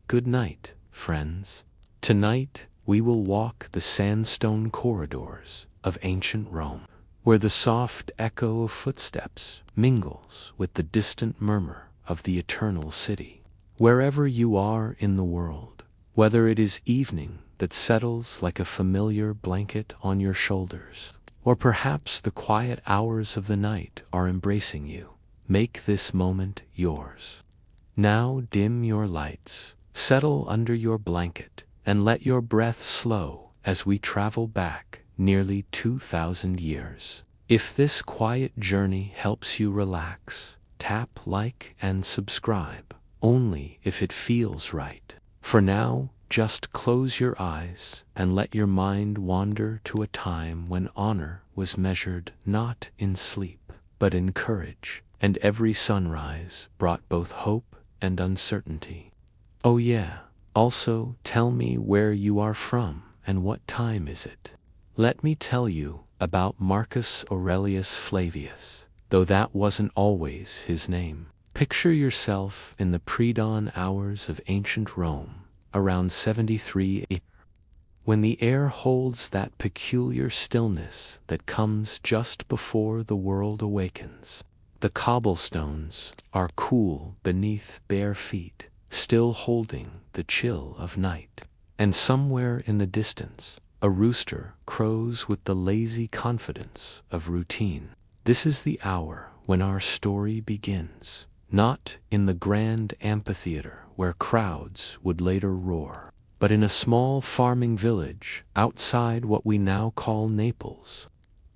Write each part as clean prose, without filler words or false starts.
Good night, friends. Tonight we will walk the sandstone corridors of ancient Rome, where the soft echo of footsteps mingles with the distant murmur of the eternal city. Wherever you are in the world, whether it is evening that settles like a familiar blanket on your shoulders, or perhaps the quiet hours of the night are embracing you, make this moment yours. Now dim your lights, settle under your blanket, and let your breath slow as we travel back nearly 2,000 years. If this quiet journey helps you relax, tap like and subscribe, only if it feels right. For now, just close your eyes and let your mind wander to a time when honor was measured not in sleep, but in courage, and every sunrise brought both hope and uncertainty. Oh yeah, also tell me where you are from and what time is it. Let me tell you about Marcus Aurelius Flavius, though that wasn't always his name. Picture yourself in the pre-dawn hours of ancient Rome, around 73 AD, when the air holds that peculiar stillness that comes just before the world awakens. The cobblestones are cool beneath bare feet, still holding the chill of night. And somewhere in the distance, a rooster crows with the lazy confidence of routine. This is the hour when our story begins, not in the grand amphitheater where crowds would later roar, but in a small farming village outside what we now call Naples,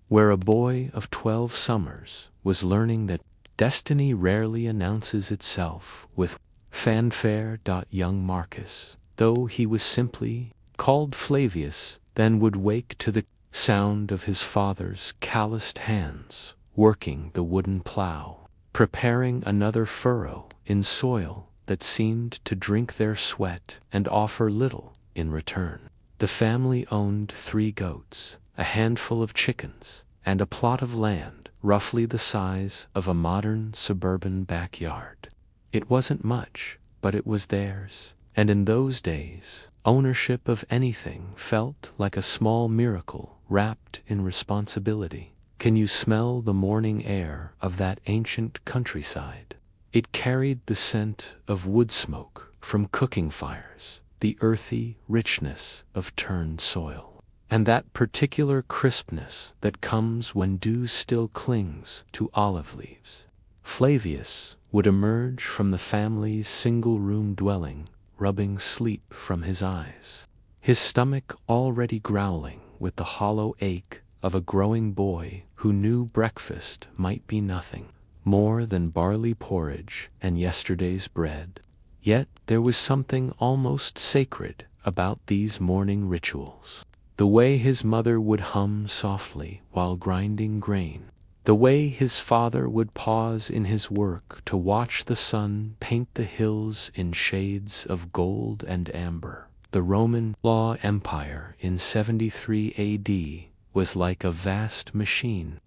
where a boy of 12 summers was learning that destiny rarely announces itself with fanfare. Young Marcus, though he was simply called Flavius, then would wake to the sound of his father's calloused hands working the wooden plow, preparing another furrow in soil that seemed to drink their sweat and offer little in return. The family owned 3 goats, a handful of chickens, and a plot of land roughly the size of a modern suburban backyard. It wasn't much, but it was theirs, and in those days, ownership of anything felt like a small miracle wrapped in responsibility. Can you smell the morning air of that ancient countryside? It carried the scent of wood smoke from cooking fires, the earthy richness of turned soil, and that particular crispness that comes when dew still clings to olive leaves. Flavius would emerge from the family's single-room dwelling, rubbing sleep from his eyes, his stomach already growling with the hollow ache of a growing boy who knew breakfast might be nothing more than barley porridge and yesterday's bread. Yet there was something almost sacred about these morning rituals. The way his mother would hum softly while grinding grain, the way his father would pause in his work to watch the sun paint the hills in shades of gold and amber. The Roman law empire in 73 AD was like a vast machine,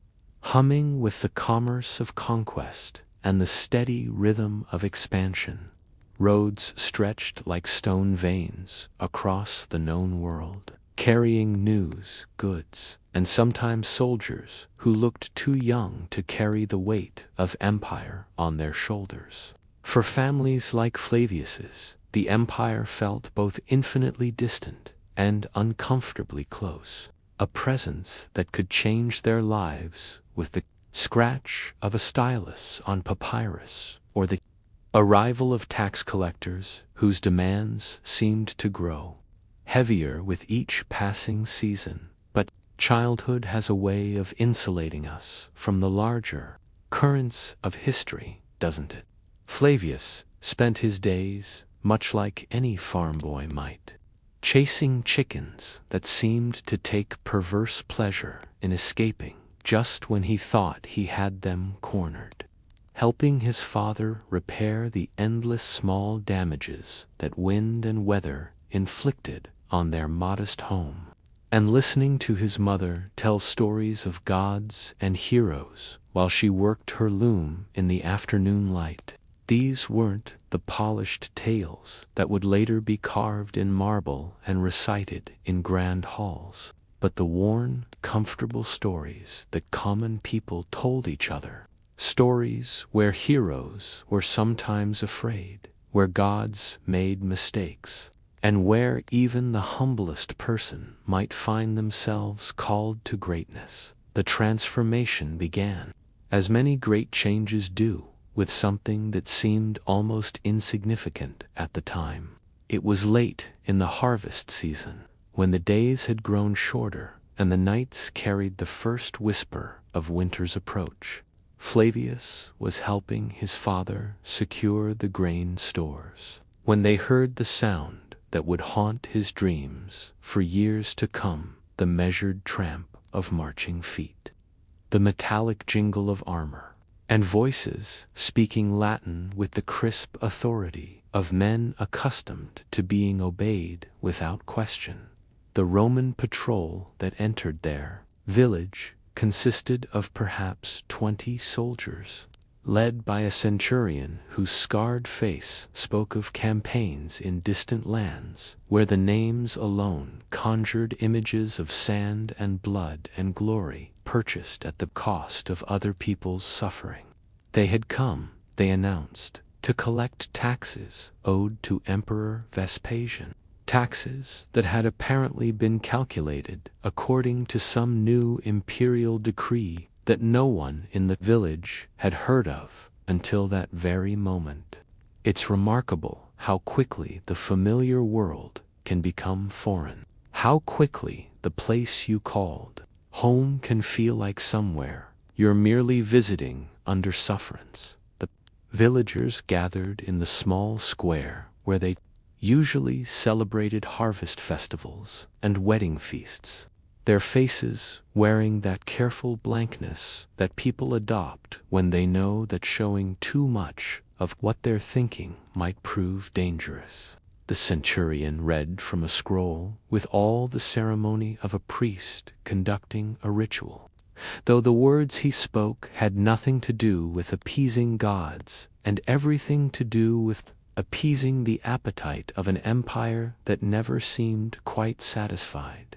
humming with the commerce of conquest and the steady rhythm of expansion. Roads stretched like stone veins across the known world, carrying news, goods, and sometimes soldiers who looked too young to carry the weight of empire on their shoulders. For families like Flavius's, the empire felt both infinitely distant and uncomfortably close, a presence that could change their lives with the scratch of a stylus on papyrus or the arrival of tax collectors whose demands seemed to grow heavier with each passing season. But childhood has a way of insulating us from the larger currents of history, doesn't it? Flavius spent his days, much like any farm boy might, chasing chickens that seemed to take perverse pleasure in escaping just when he thought he had them cornered, helping his father repair the endless small damages that wind and weather inflicted on their modest home, and listening to his mother tell stories of gods and heroes while she worked her loom in the afternoon light. These weren't the polished tales that would later be carved in marble and recited in grand halls, but the worn, comfortable stories that common people told each other. Stories where heroes were sometimes afraid, where gods made mistakes, and where even the humblest person might find themselves called to greatness. The transformation began, as many great changes do, with something that seemed almost insignificant at the time. It was late in the harvest season, when the days had grown shorter and the nights carried the first whisper of winter's approach. Flavius was helping his father secure the grain stores, when they heard the sound that would haunt his dreams for years to come, the measured tramp of marching feet, the metallic jingle of armor, and voices speaking Latin with the crisp authority of men accustomed to being obeyed without question. The Roman patrol that entered their village consisted of perhaps 20 soldiers, led by a centurion whose scarred face spoke of campaigns in distant lands, where the names alone conjured images of sand and blood and glory purchased at the cost of other people's suffering. They had come, they announced, to collect taxes owed to Emperor Vespasian, taxes that had apparently been calculated according to some new imperial decree that no one in the village had heard of until that very moment. It's remarkable how quickly the familiar world can become foreign, how quickly the place you called home can feel like somewhere you're merely visiting under sufferance. The villagers gathered in the small square where they usually celebrated harvest festivals and wedding feasts, their faces wearing that careful blankness that people adopt when they know that showing too much of what they're thinking might prove dangerous. The centurion read from a scroll with all the ceremony of a priest conducting a ritual, though the words he spoke had nothing to do with appeasing gods and everything to do with appeasing the appetite of an empire that never seemed quite satisfied,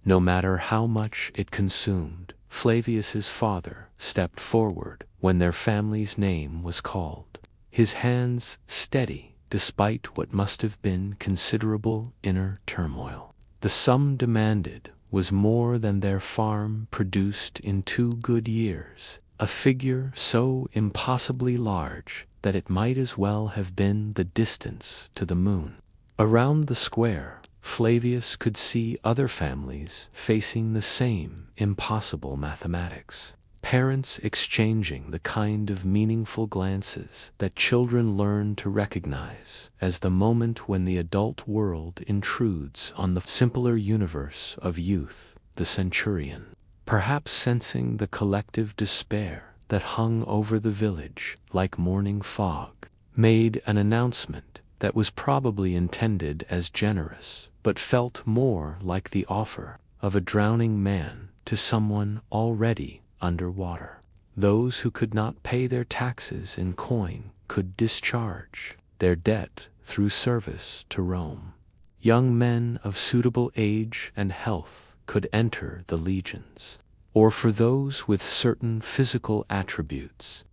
no matter how much it consumed. Flavius's father stepped forward when their family's name was called, his hands steady despite what must have been considerable inner turmoil. The sum demanded was more than their farm produced in 2 good years, a figure so impossibly large that it might as well have been the distance to the moon. Around the square, Flavius could see other families facing the same impossible mathematics, parents exchanging the kind of meaningful glances that children learn to recognize as the moment when the adult world intrudes on the simpler universe of youth. The centurion, perhaps sensing the collective despair that hung over the village like morning fog, made an announcement that was probably intended as generous, but felt more like the offer of a drowning man to someone already underwater. Those who could not pay their taxes in coin could discharge their debt through service to Rome. Young men of suitable age and health could enter the legions, or for those with certain physical attributes.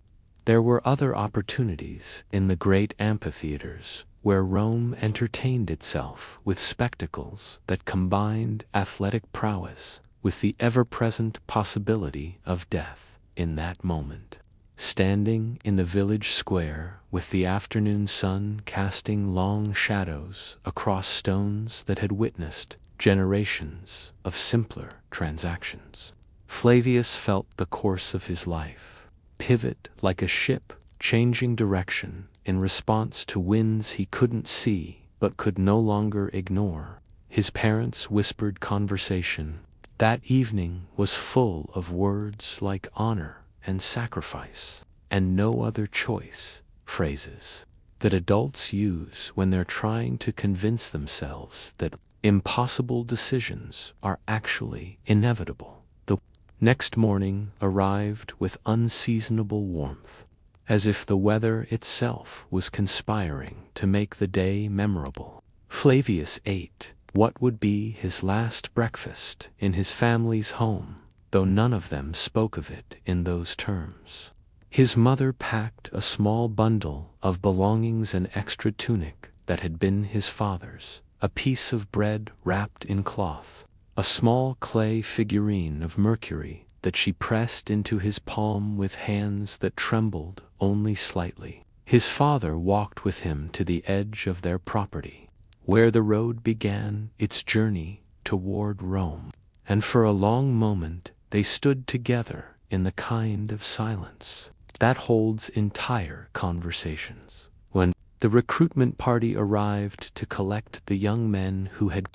There were other opportunities in the great amphitheaters where Rome entertained itself with spectacles that combined athletic prowess with the ever-present possibility of death. In that moment, standing in the village square with the afternoon sun casting long shadows across stones that had witnessed generations of simpler transactions, Flavius felt the course of his life pivot like a ship changing direction in response to winds he couldn't see but could no longer ignore. His parents' whispered conversation that evening was full of words like honor and sacrifice, and no other choice, phrases that adults use when they're trying to convince themselves that impossible decisions are actually inevitable. The next morning arrived with unseasonable warmth. as if the weather itself was conspiring to make the day memorable. Flavius ate what would be his last breakfast in his family's home, though none of them spoke of it in those terms. His mother packed a small bundle of belongings, an extra tunic that had been his father's, a piece of bread wrapped in cloth, a small clay figurine of Mercury that she pressed into his palm with hands that trembled only slightly. His father walked with him to the edge of their property, where the road began its journey toward Rome, and for a long moment they stood together in the kind of silence that holds entire conversations. When the recruitment party arrived to collect the young men who had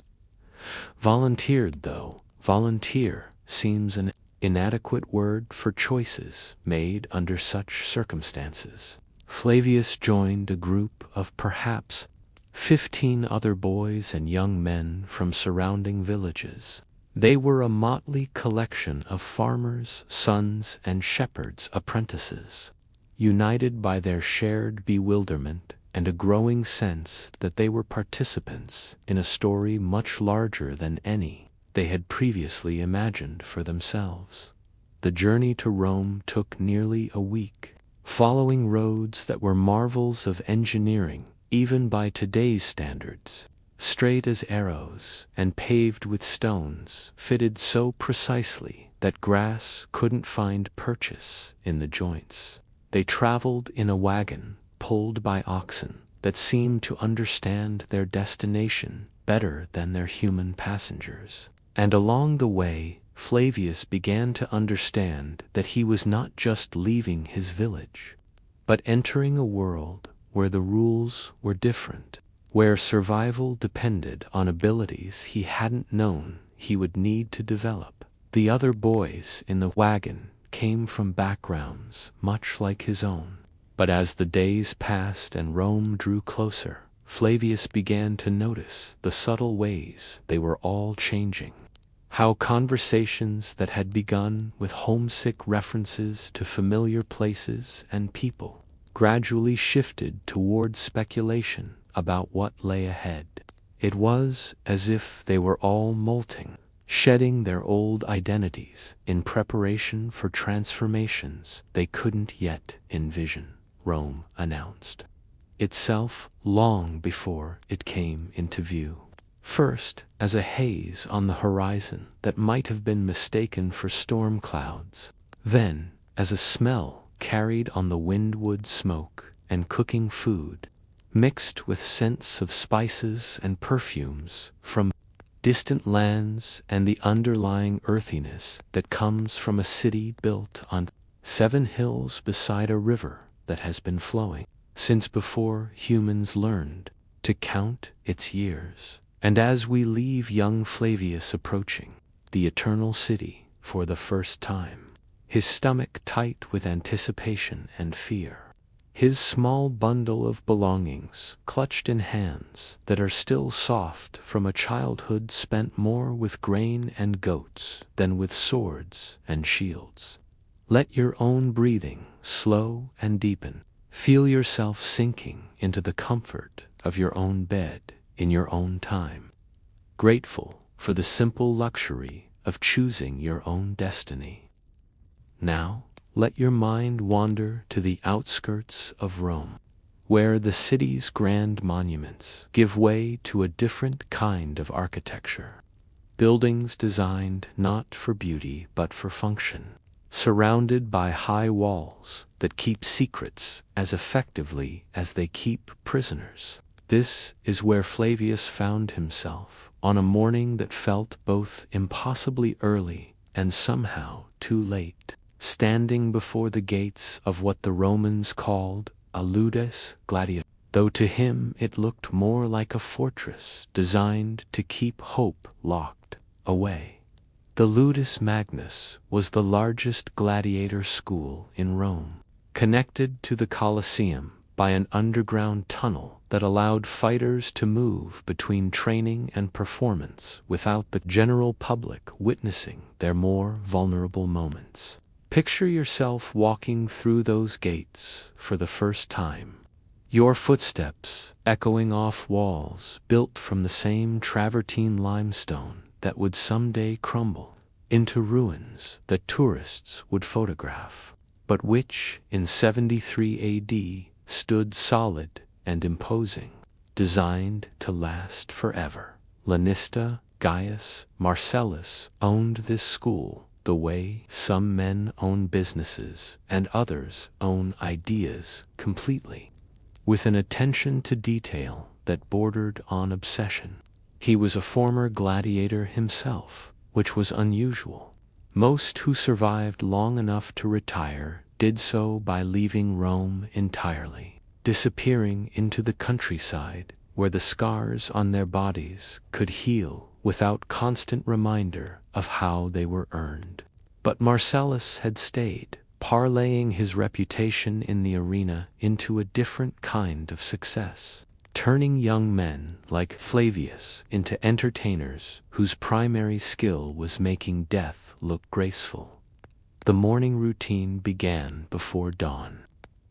volunteered, though volunteer seems an inadequate word for choices made under such circumstances, Flavius joined a group of perhaps 15 other boys and young men from surrounding villages. They were a motley collection of farmers' sons and shepherds' apprentices, united by their shared bewilderment and a growing sense that they were participants in a story much larger than any they had previously imagined for themselves. The journey to Rome took nearly a week, following roads that were marvels of engineering even by today's standards, straight as arrows and paved with stones fitted so precisely that grass couldn't find purchase in the joints. They traveled in a wagon pulled by oxen that seemed to understand their destination better than their human passengers. And along the way, Flavius began to understand that he was not just leaving his village, but entering a world where the rules were different, where survival depended on abilities he hadn't known he would need to develop. The other boys in the wagon came from backgrounds much like his own, but as the days passed and Rome drew closer, Flavius began to notice the subtle ways they were all changing. How conversations that had begun with homesick references to familiar places and people gradually shifted toward speculation about what lay ahead. It was as if they were all molting, shedding their old identities in preparation for transformations they couldn't yet envision, Rome announced itself long before it came into view. First, as a haze on the horizon that might have been mistaken for storm clouds, then as a smell carried on the windwood smoke and cooking food, mixed with scents of spices and perfumes from distant lands and the underlying earthiness that comes from a city built on 7 hills beside a river that has been flowing since before humans learned to count its years. And as we leave young Flavius approaching the eternal city for the first time, his stomach tight with anticipation and fear, his small bundle of belongings clutched in hands that are still soft from a childhood spent more with grain and goats than with swords and shields. Let your own breathing slow and deepen. Feel yourself sinking into the comfort of your own bed in your own time, grateful for the simple luxury of choosing your own destiny. Now, let your mind wander to the outskirts of Rome, where the city's grand monuments give way to a different kind of architecture. Buildings designed not for beauty but for function, surrounded by high walls that keep secrets as effectively as they keep prisoners. This is where Flavius found himself on a morning that felt both impossibly early and somehow too late, standing before the gates of what the Romans called a ludus gladiator, though to him it looked more like a fortress designed to keep hope locked away. The Ludus Magnus was the largest gladiator school in Rome, connected to the Colosseum by an underground tunnel that allowed fighters to move between training and performance without the general public witnessing their more vulnerable moments. Picture yourself walking through those gates for the first time. Your footsteps echoing off walls built from the same travertine limestone that would someday crumble into ruins that tourists would photograph, but which, in 73 AD, stood solid and imposing, designed to last forever. Lanista, Gaius, Marcellus owned this school the way some men own businesses and others own ideas completely, with an attention to detail that bordered on obsession. He was a former gladiator himself, which was unusual. Most who survived long enough to retire did so by leaving Rome entirely, disappearing into the countryside where the scars on their bodies could heal without constant reminder of how they were earned. But Marcellus had stayed, parlaying his reputation in the arena into a different kind of success, turning young men like Flavius into entertainers whose primary skill was making death look graceful. The morning routine began before dawn,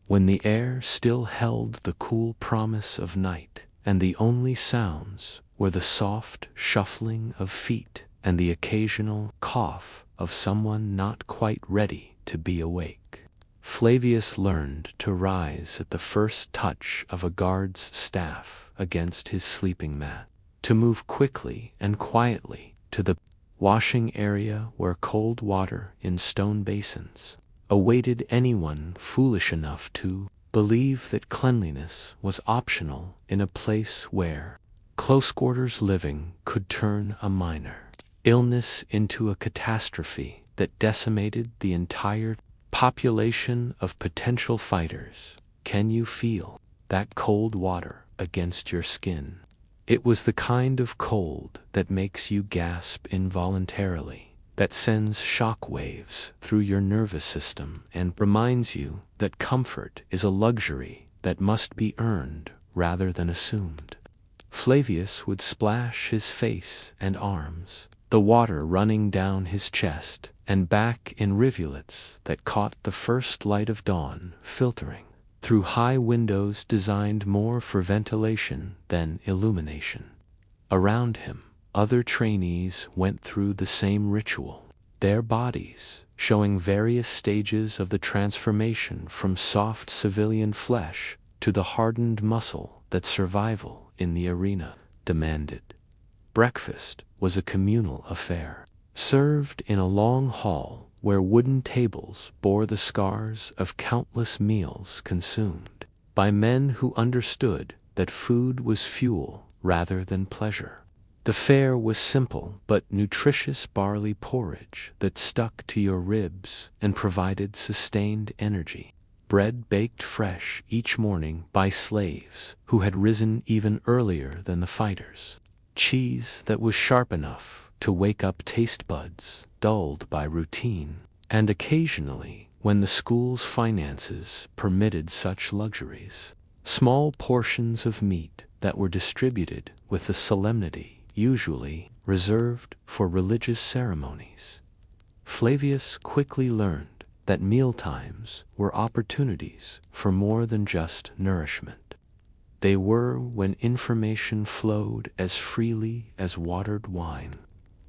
when the air still held the cool promise of night, and the only sounds were the soft shuffling of feet and the occasional cough of someone not quite ready to be awake. Flavius learned to rise at the first touch of a guard's staff against his sleeping mat, to move quickly and quietly to the washing area where cold water in stone basins awaited anyone foolish enough to believe that cleanliness was optional in a place where close quarters living could turn a minor illness into a catastrophe that decimated the entire population of potential fighters. Can you feel that cold water against your skin? It was the kind of cold that makes you gasp involuntarily, that sends shock waves through your nervous system and reminds you that comfort is a luxury that must be earned rather than assumed. Flavius would splash his face and arms, the water running down his chest and back in rivulets that caught the first light of dawn filtering through high windows designed more for ventilation than illumination. Around him, other trainees went through the same ritual, their bodies showing various stages of the transformation from soft civilian flesh to the hardened muscle that survival in the arena demanded. Breakfast was a communal affair, served in a long hall where wooden tables bore the scars of countless meals consumed by men who understood that food was fuel rather than pleasure. The fare was simple but nutritious barley porridge that stuck to your ribs and provided sustained energy. Bread baked fresh each morning by slaves who had risen even earlier than the fighters. Cheese that was sharp enough to wake up taste buds dulled by routine, and occasionally, when the school's finances permitted such luxuries, small portions of meat that were distributed with a solemnity usually reserved for religious ceremonies. Flavius quickly learned that mealtimes were opportunities for more than just nourishment. They were when information flowed as freely as watered wine,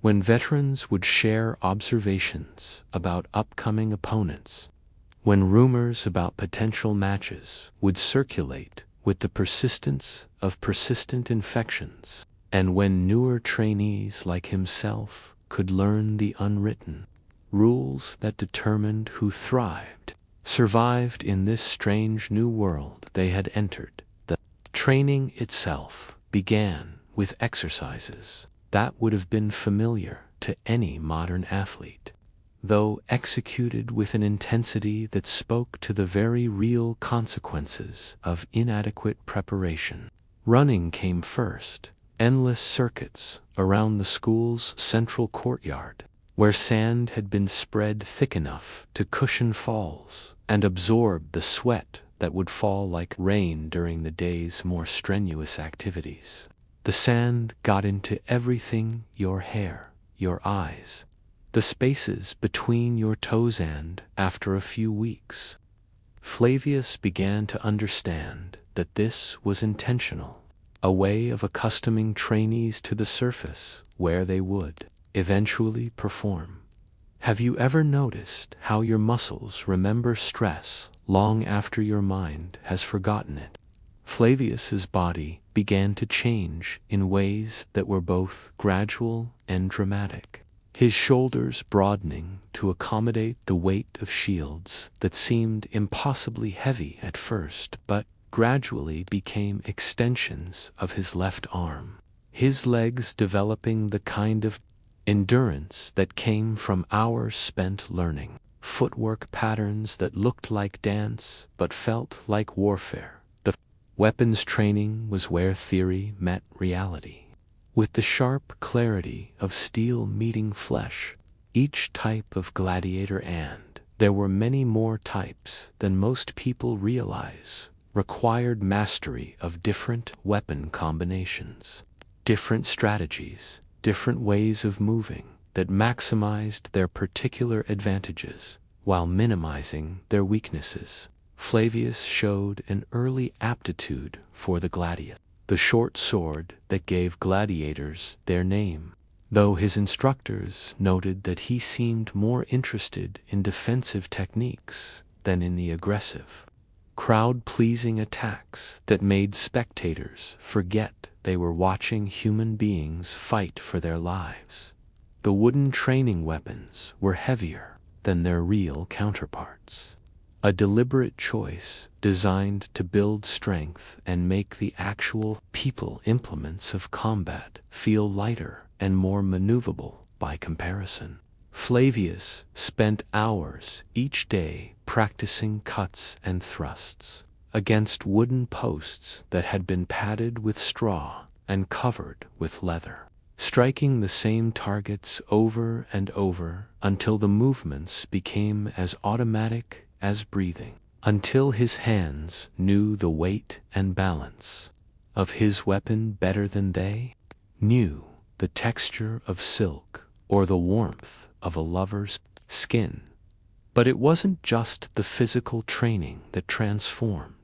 when veterans would share observations about upcoming opponents, when rumors about potential matches would circulate with the persistence of persistent infections, and when newer trainees like himself could learn the unwritten rules that determined who survived in this strange new world they had entered. The training itself began with exercises that would have been familiar to any modern athlete, though executed with an intensity that spoke to the very real consequences of inadequate preparation. Running came first, endless circuits around the school's central courtyard, where sand had been spread thick enough to cushion falls and absorb the sweat that would fall like rain during the day's more strenuous activities. The sand got into everything: your hair, your eyes, the spaces between your toes, and, after a few weeks, Flavius began to understand that this was intentional, a way of accustoming trainees to the surface where they would eventually perform. Have you ever noticed how your muscles remember stress long after your mind has forgotten it? Flavius's body began to change in ways that were both gradual and dramatic, his shoulders broadening to accommodate the weight of shields that seemed impossibly heavy at first but gradually became extensions of his left arm, his legs developing the kind of endurance that came from hours spent learning footwork patterns that looked like dance but felt like warfare. The weapons training was where theory met reality, with the sharp clarity of steel meeting flesh. Each type of gladiator, and there were many more types than most people realize, required mastery of different weapon combinations, different strategies, different ways of moving that maximized their particular advantages while minimizing their weaknesses. Flavius showed an early aptitude for the gladiator, the short sword that gave gladiators their name, though his instructors noted that he seemed more interested in defensive techniques than in the aggressive, crowd-pleasing attacks that made spectators forget they were watching human beings fight for their lives. The wooden training weapons were heavier than their real counterparts, a deliberate choice designed to build strength and make the actual people implements of combat feel lighter and more maneuverable by comparison. Flavius spent hours each day practicing cuts and thrusts against wooden posts that had been padded with straw and covered with leather, striking the same targets over and over until the movements became as automatic as breathing, until his hands knew the weight and balance of his weapon better than they knew the texture of silk or the warmth of a lover's skin. But it wasn't just the physical training that transformed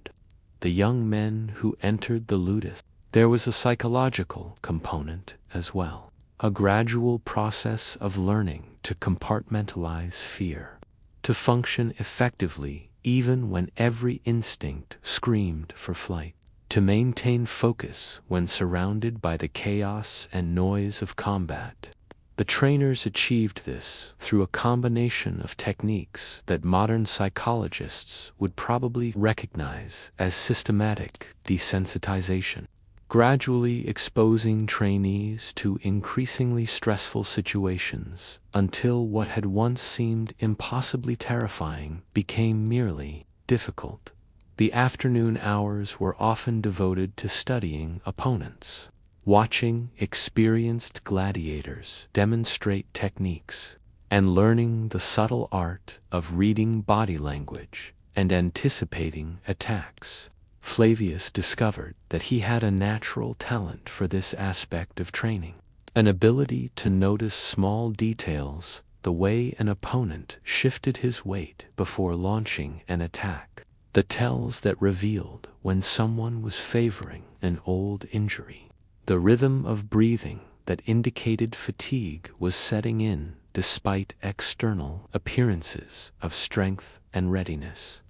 the young men who entered the ludus. There was a psychological component as well, a gradual process of learning to compartmentalize fear, to function effectively even when every instinct screamed for flight, to maintain focus when surrounded by the chaos and noise of combat. The trainers achieved this through a combination of techniques that modern psychologists would probably recognize as systematic desensitization, gradually exposing trainees to increasingly stressful situations until what had once seemed impossibly terrifying became merely difficult. The afternoon hours were often devoted to studying opponents, watching experienced gladiators demonstrate techniques, and learning the subtle art of reading body language and anticipating attacks. Flavius discovered that he had a natural talent for this aspect of training, an ability to notice small details, the way an opponent shifted his weight before launching an attack, the tells that revealed when someone was favoring an old injury, the rhythm of breathing that indicated fatigue was setting in despite external appearances of strength and readiness.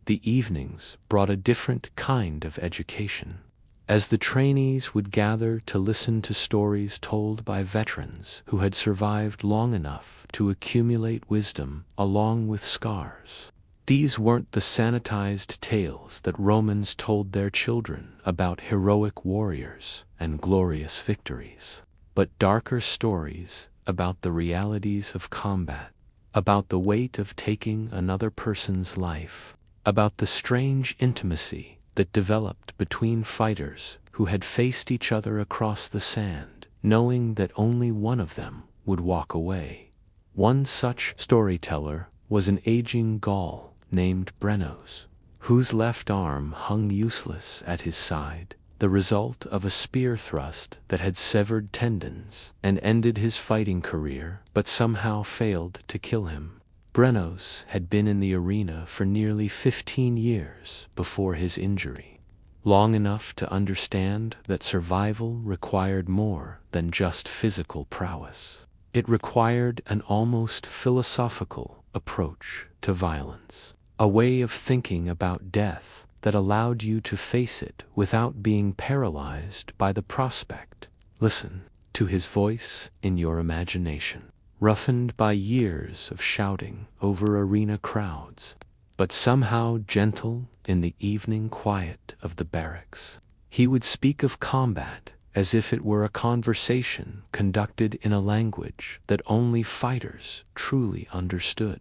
The evenings brought a different kind of education, as the trainees would gather to listen to stories told by veterans who had survived long enough to accumulate wisdom along with scars. These weren't the sanitized tales that Romans told their children about heroic warriors and glorious victories, but darker stories about the realities of combat, about the weight of taking another person's life, about the strange intimacy that developed between fighters who had faced each other across the sand, knowing that only one of them would walk away. One such storyteller was an aging Gaul named Brennos, whose left arm hung useless at his side, the result of a spear thrust that had severed tendons and ended his fighting career but somehow failed to kill him. Brenos had been in the arena for nearly 15 years before his injury, long enough to understand that survival required more than just physical prowess. It required an almost philosophical approach to violence, a way of thinking about death that allowed you to face it without being paralyzed by the prospect. Listen to his voice in your imagination, roughened by years of shouting over arena crowds, but somehow gentle in the evening quiet of the barracks. He would speak of combat as if it were a conversation conducted in a language that only fighters truly understood,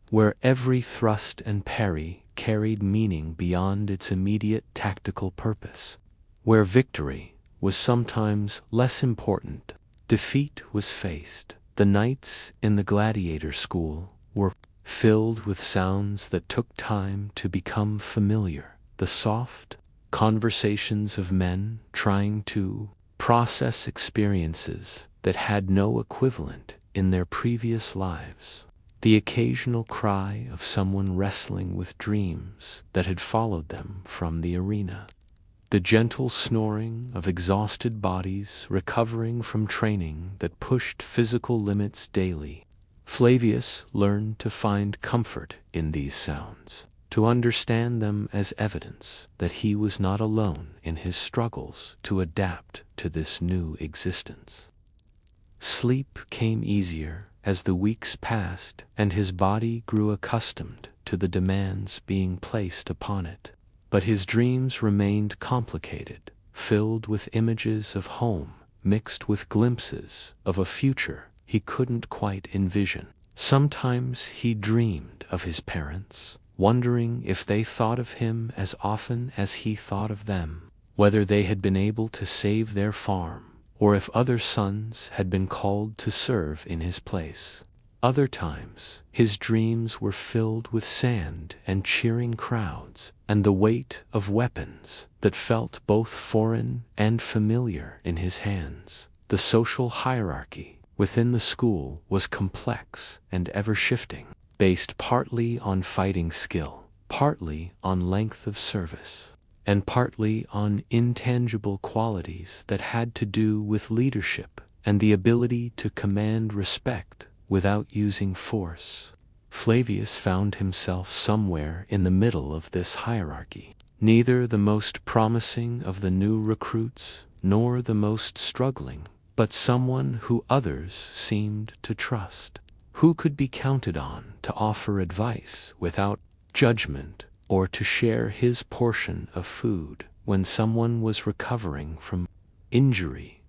where every thrust and parry carried meaning beyond its immediate tactical purpose, where victory was sometimes less important. Defeat was faced. The nights in the Gladiator school were filled with sounds that took time to become familiar, the soft conversations of men trying to process experiences that had no equivalent in their previous lives, the occasional cry of someone wrestling with dreams that had followed them from the arena, the gentle snoring of exhausted bodies recovering from training that pushed physical limits daily. Flavius learned to find comfort in these sounds, to understand them as evidence that he was not alone in his struggles to adapt to this new existence. Sleep came easier as the weeks passed and his body grew accustomed to the demands being placed upon it. But his dreams remained complicated, filled with images of home mixed with glimpses of a future he couldn't quite envision. Sometimes he dreamed of his parents, wondering if they thought of him as often as he thought of them, whether they had been able to save their farm, or if other sons had been called to serve in his place. Other times, his dreams were filled with sand and cheering crowds, and the weight of weapons that felt both foreign and familiar in his hands. The social hierarchy within the school was complex and ever-shifting, based partly on fighting skill, partly on length of service, and partly on intangible qualities that had to do with leadership and the ability to command respect without using force. Flavius found himself somewhere in the middle of this hierarchy, neither the most promising of the new recruits nor the most struggling, but someone who others seemed to trust, who could be counted on to offer advice without judgment or to share his portion of food when someone was recovering from injury.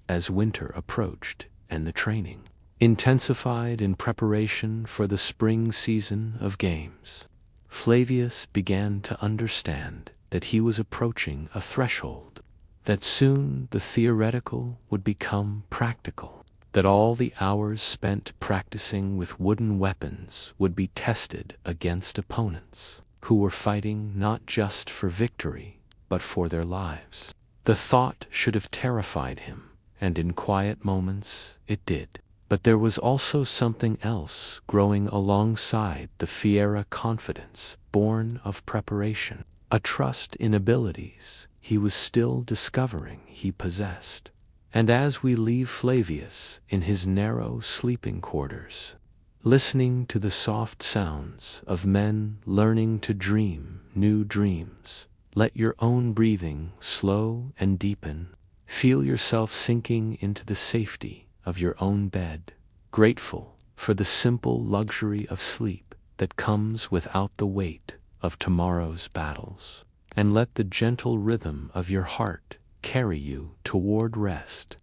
As winter approached and the training intensified in preparation for the spring season of games, Flavius began to understand that he was approaching a threshold, that soon the theoretical would become practical, that all the hours spent practicing with wooden weapons would be tested against opponents who were fighting not just for victory, but for their lives. The thought should have terrified him, and in quiet moments it did. But there was also something else growing alongside the fiera confidence born of preparation, a trust in abilities he was still discovering he possessed. And as we leave Flavius in his narrow sleeping quarters, listening to the soft sounds of men learning to dream new dreams, let your own breathing slow and deepen. Feel yourself sinking into the safety of your own bed, grateful for the simple luxury of sleep that comes without the weight of tomorrow's battles. And let the gentle rhythm of your heart carry you toward rest.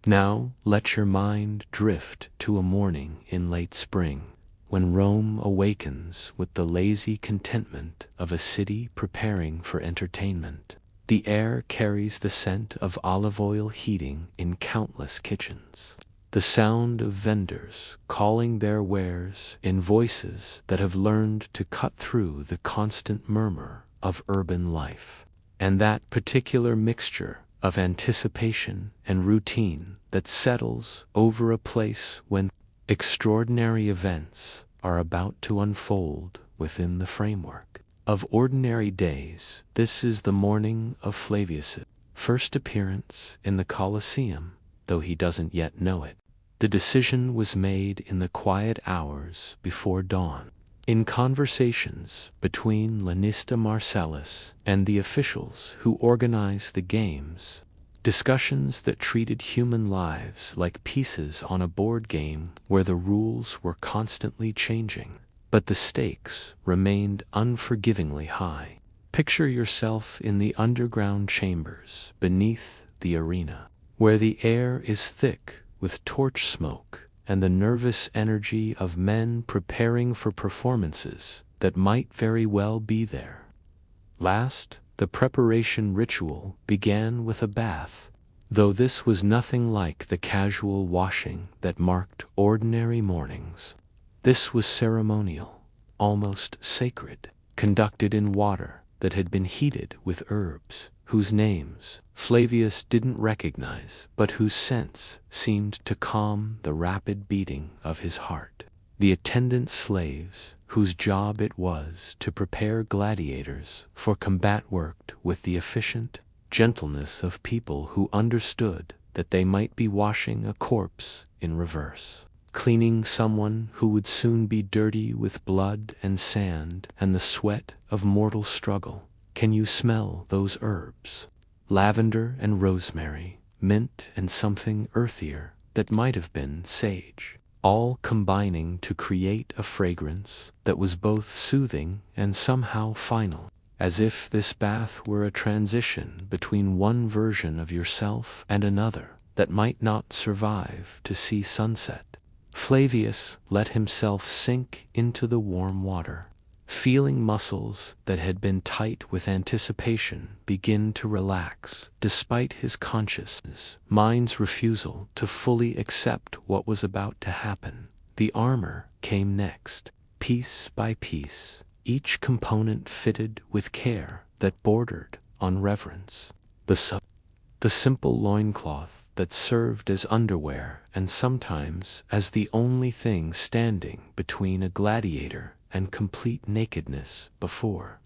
Now let your mind drift to a morning in late spring, when Rome awakens with the lazy contentment of a city preparing for entertainment. The air carries the scent of olive oil heating in countless kitchens, the sound of vendors calling their wares in voices that have learned to cut through the constant murmur of urban life. and that particular mixture of anticipation and routine that settles over a place when extraordinary events are about to unfold within the framework of ordinary days. This is the morning of Flavius's first appearance in the Colosseum, though he doesn't yet know it. The decision was made in the quiet hours before dawn. In conversations between Lanista Marcellus and the officials who organized the games, discussions that treated human lives like pieces on a board game where the rules were constantly changing, but the stakes remained unforgivingly high. Picture yourself in the underground chambers beneath the arena, where the air is thick with torch smoke and the nervous energy of men preparing for performances that might very well be there. Last, the preparation ritual began with a bath, though this was nothing like the casual washing that marked ordinary mornings. This was ceremonial, almost sacred, conducted in water that had been heated with herbs, whose names Flavius didn't recognize, but whose scents seemed to calm the rapid beating of his heart. The attendant slaves, whose job it was to prepare gladiators for combat, worked with the efficient gentleness of people who understood that they might be washing a corpse in reverse, cleaning someone who would soon be dirty with blood and sand and the sweat of mortal struggle. Can you smell those herbs? Lavender and rosemary, mint and something earthier that might have been sage, all combining to create a fragrance that was both soothing and somehow final, as if this bath were a transition between one version of yourself and another that might not survive to see sunset. Flavius let himself sink into the warm water, feeling muscles that had been tight with anticipation begin to relax, despite his conscious mind's refusal to fully accept what was about to happen. The armor came next, piece by piece, each component fitted with care that bordered on reverence. The simple loincloth that served as underwear and sometimes as the only thing standing between a gladiator and complete nakedness before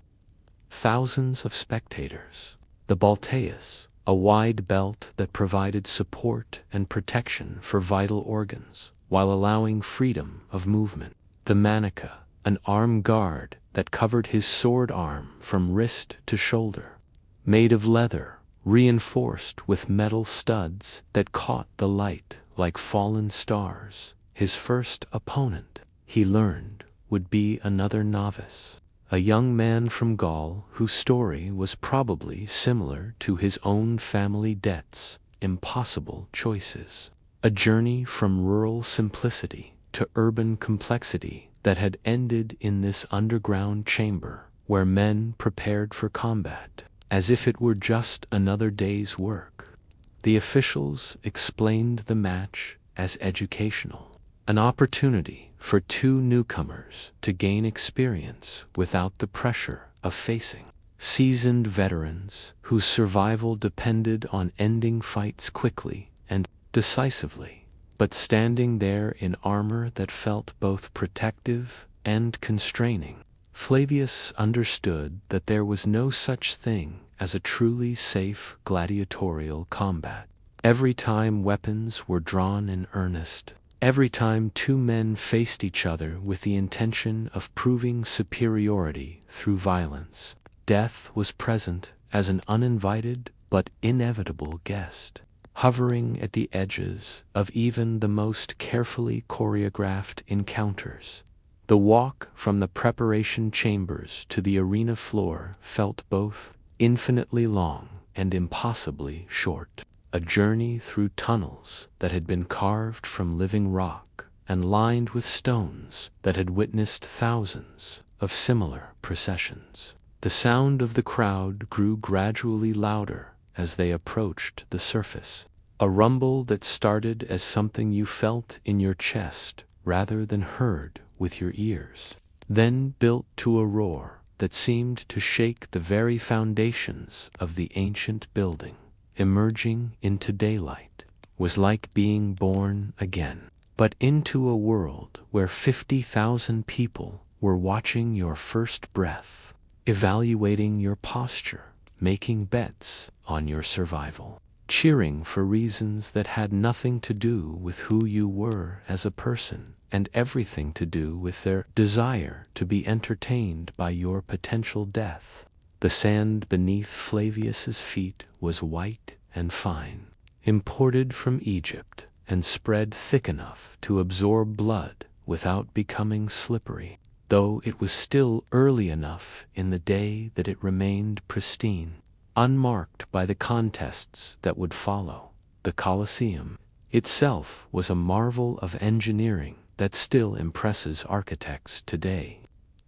thousands of spectators. The balteus, a wide belt that provided support and protection for vital organs while allowing freedom of movement. The manica, an arm guard that covered his sword arm from wrist to shoulder, made of leather, reinforced with metal studs that caught the light like fallen stars. His first opponent, he learned, would be another novice, a young man from Gaul whose story was probably similar to his own family debts, impossible choices, a journey from rural simplicity to urban complexity that had ended in this underground chamber where men prepared for combat as if it were just another day's work. The officials explained the match as educational, an opportunity for two newcomers to gain experience without the pressure of facing seasoned veterans whose survival depended on ending fights quickly and decisively, but standing there in armor that felt both protective and constraining. Flavius understood that there was no such thing as a truly safe gladiatorial combat. Every time weapons were drawn in earnest, every time two men faced each other with the intention of proving superiority through violence, death was present as an uninvited but inevitable guest, hovering at the edges of even the most carefully choreographed encounters. The walk from the preparation chambers to the arena floor felt both infinitely long and impossibly short, a journey through tunnels that had been carved from living rock and lined with stones that had witnessed thousands of similar processions. The sound of the crowd grew gradually louder as they approached the surface, a rumble that started as something you felt in your chest rather than heard with your ears, then built to a roar that seemed to shake the very foundations of the ancient building. Emerging into daylight was like being born again, but into a world where 50,000 people were watching your first breath, evaluating your posture, making bets on your survival, cheering for reasons that had nothing to do with who you were as a person and everything to do with their desire to be entertained by your potential death. The sand beneath Flavius's feet was white and fine, imported from Egypt and spread thick enough to absorb blood without becoming slippery, though it was still early enough in the day that it remained pristine, unmarked by the contests that would follow. The Colosseum itself was a marvel of engineering that still impresses architects today.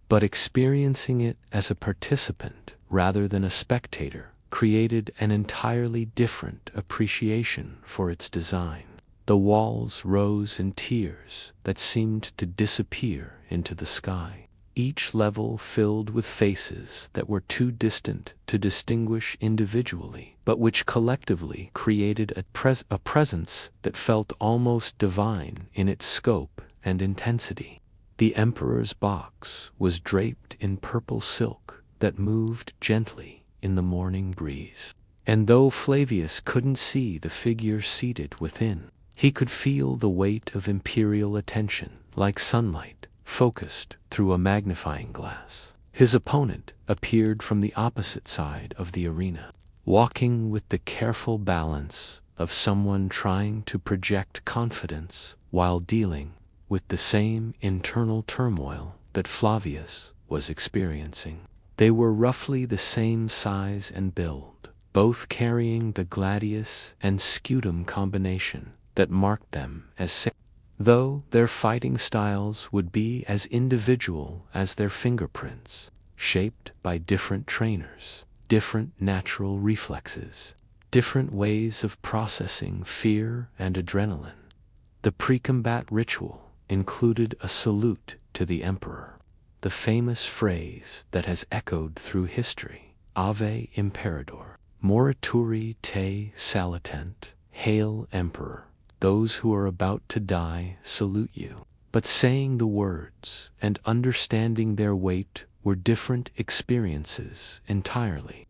But experiencing it as a participant rather than a spectator created an entirely different appreciation for its design. The walls rose in tiers that seemed to disappear into the sky, each level filled with faces that were too distant to distinguish individually, but which collectively created a presence that felt almost divine in its scope and intensity. The emperor's box was draped in purple silk that moved gently in the morning breeze, and though Flavius couldn't see the figure seated within, he could feel the weight of imperial attention, like sunlight focused through a magnifying glass. His opponent appeared from the opposite side of the arena, walking with the careful balance of someone trying to project confidence while dealing with the same internal turmoil that Flavius was experiencing. They were roughly the same size and build, both carrying the gladius and scutum combination that marked them as though their fighting styles would be as individual as their fingerprints, shaped by different trainers, different natural reflexes, different ways of processing fear and adrenaline. The pre-combat ritual included a salute to the emperor, the famous phrase that has echoed through history, Ave Imperator, Morituri te salutant, Hail Emperor. Those who are about to die salute you. But saying the words and understanding their weight were different experiences entirely.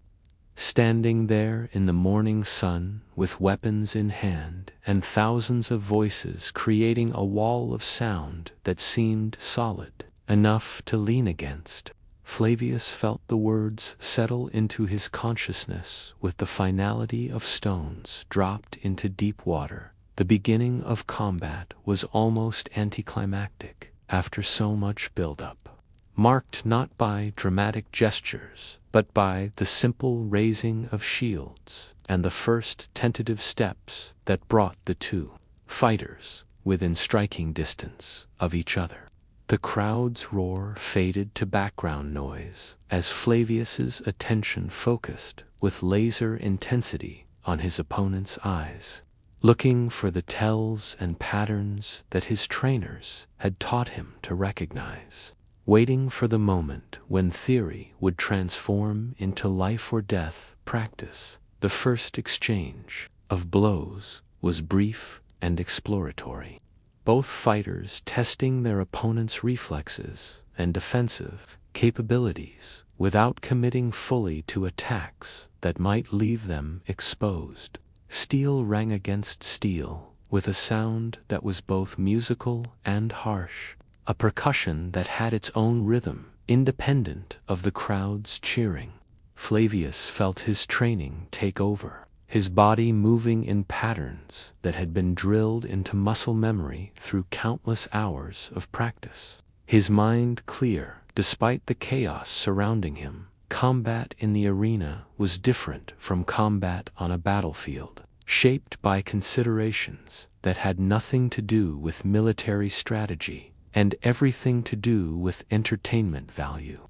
Standing there in the morning sun with weapons in hand and thousands of voices creating a wall of sound that seemed solid enough to lean against, Flavius felt the words settle into his consciousness with the finality of stones dropped into deep water. The beginning of combat was almost anticlimactic after so much build-up, marked not by dramatic gestures, but by the simple raising of shields and the first tentative steps that brought the two fighters within striking distance of each other. The crowd's roar faded to background noise as Flavius's attention focused with laser intensity on his opponent's eyes, looking for the tells and patterns that his trainers had taught him to recognize, waiting for the moment when theory would transform into life or death practice. The first exchange of blows was brief and exploratory, both fighters testing their opponent's reflexes and defensive capabilities without committing fully to attacks that might leave them exposed. Steel rang against steel with a sound that was both musical and harsh, a percussion that had its own rhythm, independent of the crowd's cheering. Flavius felt his training take over, his body moving in patterns that had been drilled into muscle memory through countless hours of practice. His mind clear, despite the chaos surrounding him. Combat in the arena was different from combat on a battlefield, shaped by considerations that had nothing to do with military strategy and everything to do with entertainment value.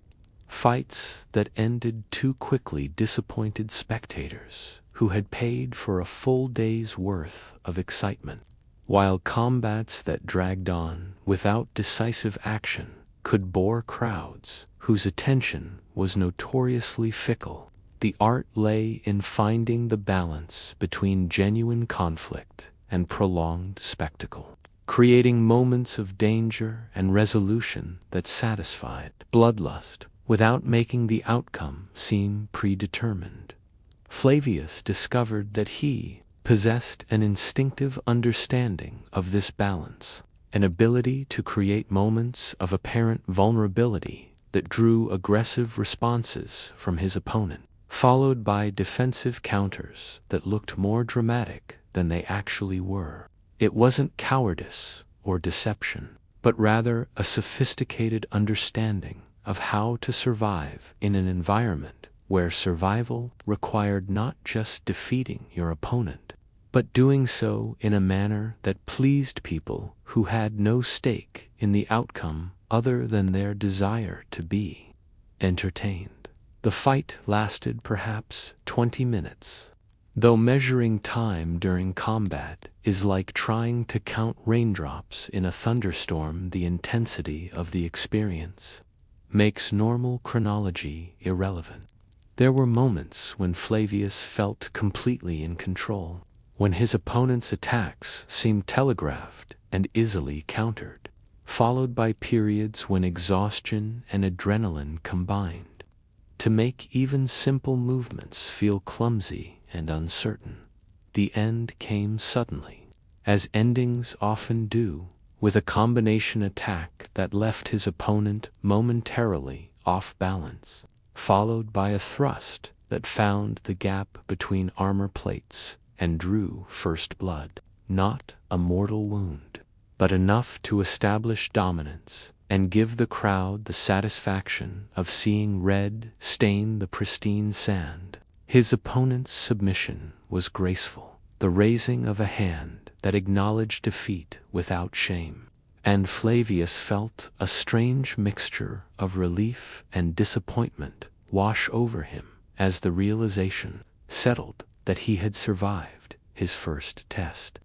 Fights that ended too quickly disappointed spectators who had paid for a full day's worth of excitement, while combats that dragged on without decisive action could bore crowds whose attention was notoriously fickle. The art lay in finding the balance between genuine conflict and prolonged spectacle, creating moments of danger and resolution that satisfied bloodlust without making the outcome seem predetermined. Flavius discovered that he possessed an instinctive understanding of this balance, an ability to create moments of apparent vulnerability that drew aggressive responses from his opponent, followed by defensive counters that looked more dramatic than they actually were. It wasn't cowardice or deception, but rather a sophisticated understanding of how to survive in an environment where survival required not just defeating your opponent, but doing so in a manner that pleased people who had no stake in the outcome other than their desire to be entertained. The fight lasted perhaps 20 minutes. Though measuring time during combat is like trying to count raindrops in a thunderstorm, the intensity of the experience makes normal chronology irrelevant. There were moments when Flavius felt completely in control, when his opponent's attacks seemed telegraphed and easily countered, followed by periods when exhaustion and adrenaline combined to make even simple movements feel clumsy and uncertain. The end came suddenly, as endings often do, with a combination attack that left his opponent momentarily off balance, followed by a thrust that found the gap between armor plates and drew first blood. Not a mortal wound, but enough to establish dominance and give the crowd the satisfaction of seeing red stain the pristine sand. His opponent's submission was graceful, the raising of a hand that acknowledged defeat without shame, and Flavius felt a strange mixture of relief and disappointment wash over him as the realization settled that he had survived his first test.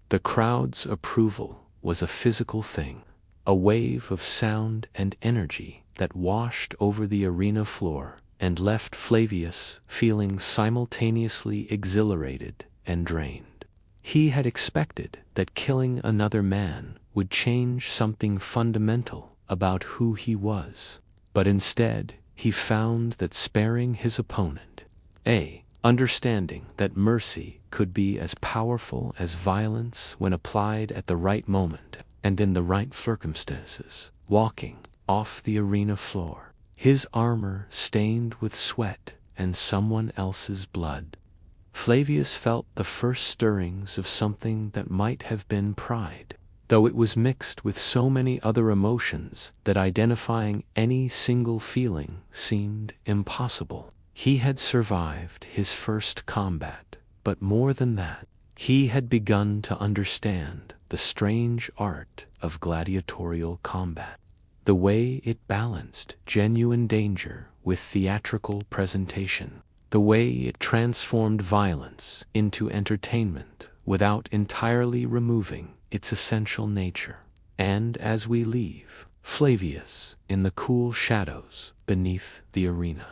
The crowd's approval was a physical thing, a wave of sound and energy that washed over the arena floor and left Flavius feeling simultaneously exhilarated and drained. He had expected that killing another man would change something fundamental about who he was, but instead he found that sparing his opponent, understanding that mercy could be as powerful as violence when applied at the right moment and in the right circumstances. Walking off the arena floor, his armor stained with sweat and someone else's blood, Flavius felt the first stirrings of something that might have been pride, though it was mixed with so many other emotions that identifying any single feeling seemed impossible. He had survived his first combat, but more than that, he had begun to understand the strange art of gladiatorial combat, the way it balanced genuine danger with theatrical presentation, the way it transformed violence into entertainment without entirely removing its essential nature. And as we leave Flavius in the cool shadows beneath the arena,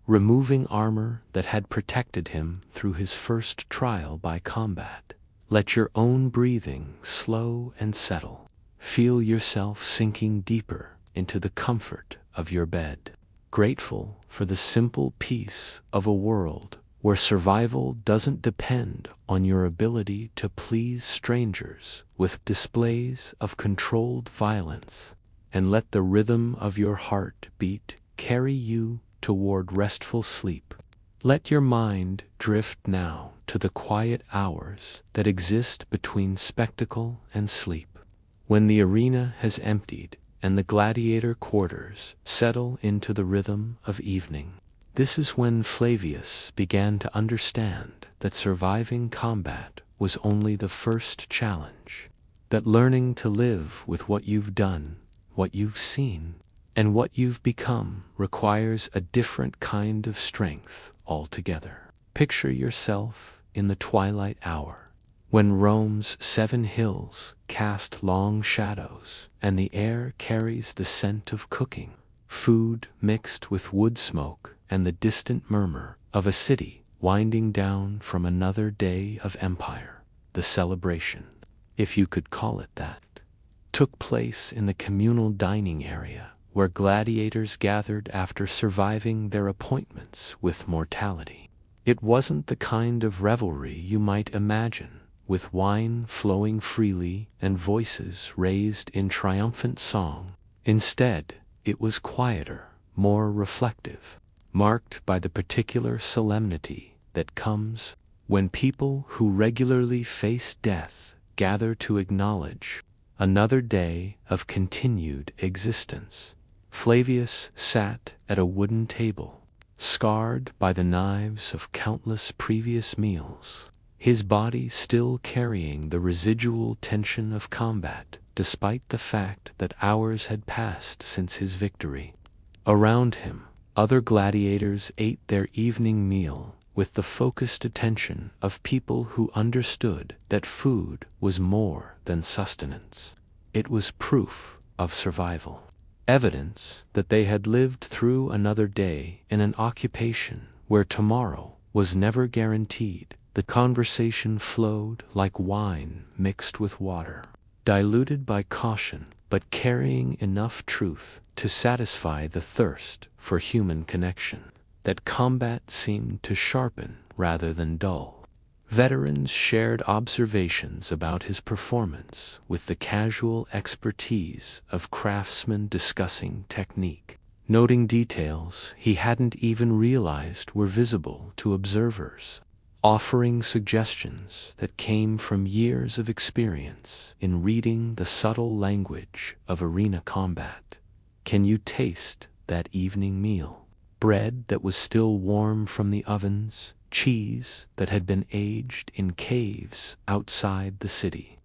removing armor that had protected him through his first trial by combat, let your own breathing slow and settle. Feel yourself sinking deeper into the comfort of your bed, grateful for the simple peace of a world where survival doesn't depend on your ability to please strangers with displays of controlled violence, and let the rhythm of your heart beat carry you toward restful sleep. Let your mind drift now to the quiet hours that exist between spectacle and sleep, when the arena has emptied and the gladiator quarters settle into the rhythm of evening. This is when Flavius began to understand that surviving combat was only the first challenge, that learning to live with what you've done, what you've seen, and what you've become requires a different kind of strength altogether. Picture yourself in the twilight hour, when Rome's 7 hills cast long shadows and the air carries the scent of cooking food mixed with wood smoke and the distant murmur of a city winding down from another day of empire. The celebration, if you could call it that, took place in the communal dining area, where gladiators gathered after surviving their appointments with mortality. It wasn't the kind of revelry you might imagine, with wine flowing freely and voices raised in triumphant song. Instead, it was quieter, more reflective, marked by the particular solemnity that comes when people who regularly face death gather to acknowledge another day of continued existence. Flavius sat at a wooden table, scarred by the knives of countless previous meals, his body still carrying the residual tension of combat, despite the fact that hours had passed since his victory. Around him, other gladiators ate their evening meal with the focused attention of people who understood that food was more than sustenance. It was proof of survival, evidence that they had lived through another day in an occupation where tomorrow was never guaranteed. The conversation flowed like wine mixed with water, diluted by caution, but carrying enough truth to satisfy the thirst for human connection that combat seemed to sharpen rather than dull. Veterans shared observations about his performance with the casual expertise of craftsmen discussing technique, noting details he hadn't even realized were visible to observers, offering suggestions that came from years of experience in reading the subtle language of arena combat. Can you taste that evening meal? Bread that was still warm from the ovens, cheese that had been aged in caves outside the city,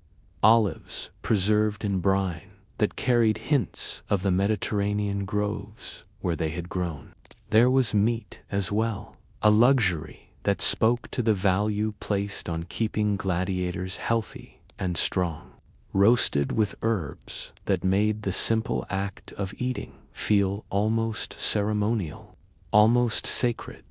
olives preserved in brine that carried hints of the Mediterranean groves where they had grown. There was meat as well, a luxury that spoke to the value placed on keeping gladiators healthy and strong, roasted with herbs that made the simple act of eating feel almost ceremonial, almost sacred.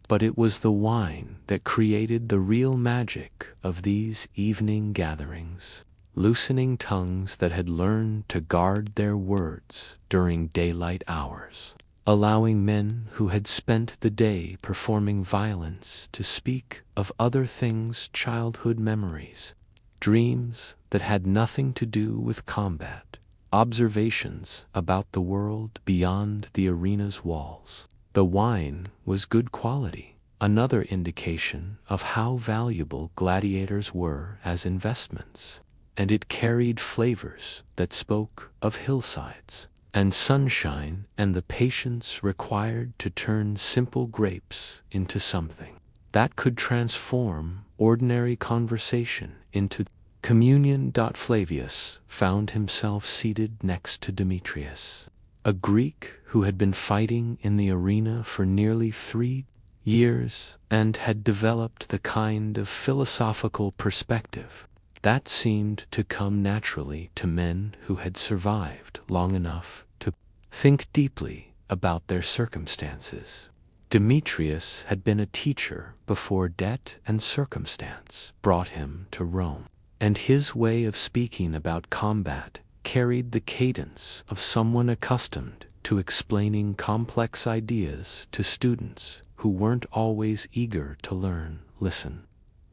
But it was the wine that created the real magic of these evening gatherings, loosening tongues that had learned to guard their words during daylight hours, allowing men who had spent the day performing violence to speak of other things, childhood memories, dreams that had nothing to do with combat, observations about the world beyond the arena's walls. The wine was good quality, another indication of how valuable gladiators were as investments, and it carried flavors that spoke of hillsides and sunshine and the patience required to turn simple grapes into something that could transform ordinary conversation into communion. Flavius found himself seated next to Demetrius, a Greek who had been fighting in the arena for nearly 3 years and had developed the kind of philosophical perspective that seemed to come naturally to men who had survived long enough to think deeply about their circumstances. Demetrius had been a teacher before debt and circumstance brought him to Rome, and his way of speaking about combat carried the cadence of someone accustomed to explaining complex ideas to students who weren't always eager to learn. Listen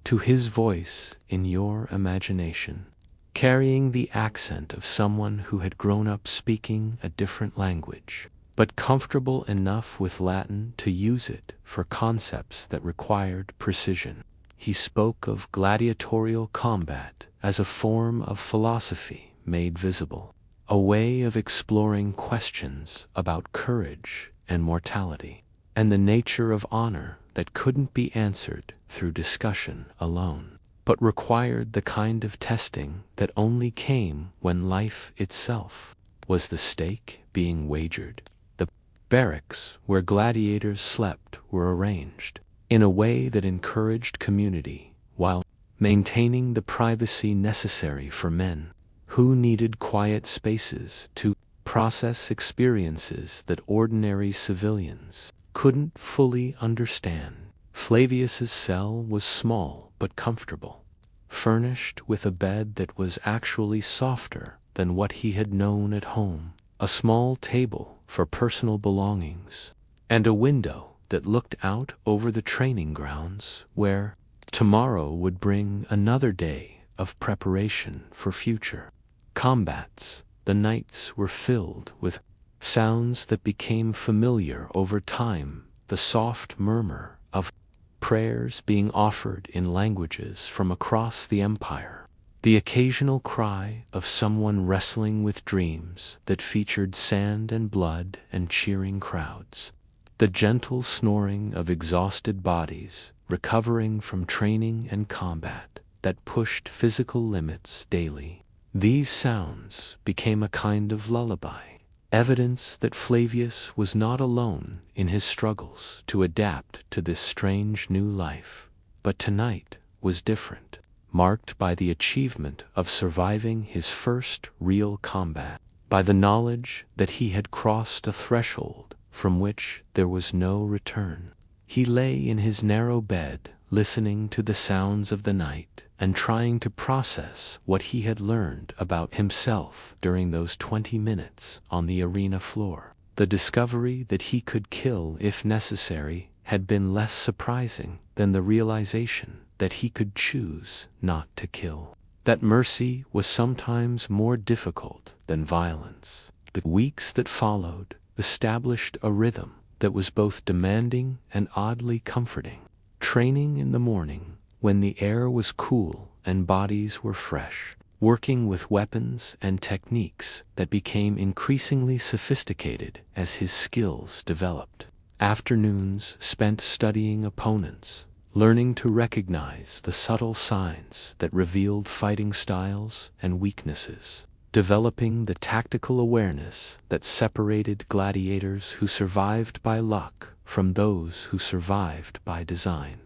to his voice in your imagination, carrying the accent of someone who had grown up speaking a different language, but comfortable enough with Latin to use it for concepts that required precision. He spoke of gladiatorial combat as a form of philosophy made visible, a way of exploring questions about courage and mortality, and the nature of honor that couldn't be answered through discussion alone, but required the kind of testing that only came when life itself was the stake being wagered. The barracks where gladiators slept were arranged in a way that encouraged community while maintaining the privacy necessary for men who needed quiet spaces to process experiences that ordinary civilians couldn't fully understand. Flavius's cell was small but comfortable, furnished with a bed that was actually softer than what he had known at home, a small table for personal belongings, and a window that looked out over the training grounds where tomorrow would bring another day of preparation for future combats. The nights were filled with sounds that became familiar over time, the soft murmur of prayers being offered in languages from across the empire, the occasional cry of someone wrestling with dreams that featured sand and blood and cheering crowds, the gentle snoring of exhausted bodies recovering from training and combat that pushed physical limits daily. These sounds became a kind of lullaby, evidence that Flavius was not alone in his struggles to adapt to this strange new life. But tonight was different, marked by the achievement of surviving his first real combat, by the knowledge that he had crossed a threshold from which there was no return. He lay in his narrow bed, listening to the sounds of the night and trying to process what he had learned about himself during those 20 minutes on the arena floor. The discovery that he could kill if necessary had been less surprising than the realization that he could choose not to kill, that mercy was sometimes more difficult than violence. The weeks that followed established a rhythm that was both demanding and oddly comforting. Training in the morning, when the air was cool and bodies were fresh, working with weapons and techniques that became increasingly sophisticated as his skills developed. Afternoons spent studying opponents, learning to recognize the subtle signs that revealed fighting styles and weaknesses, developing the tactical awareness that separated gladiators who survived by luck from those who survived by design.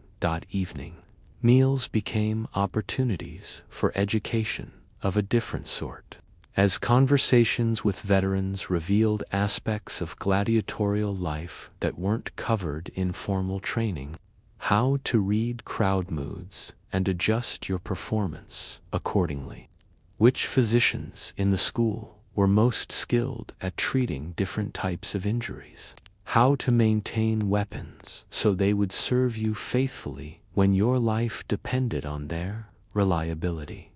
Evening meals became opportunities for education of a different sort, as conversations with veterans revealed aspects of gladiatorial life that weren't covered in formal training. How to read crowd moods and adjust your performance accordingly. Which physicians in the school were most skilled at treating different types of injuries. How to maintain weapons so they would serve you faithfully when your life depended on their reliability.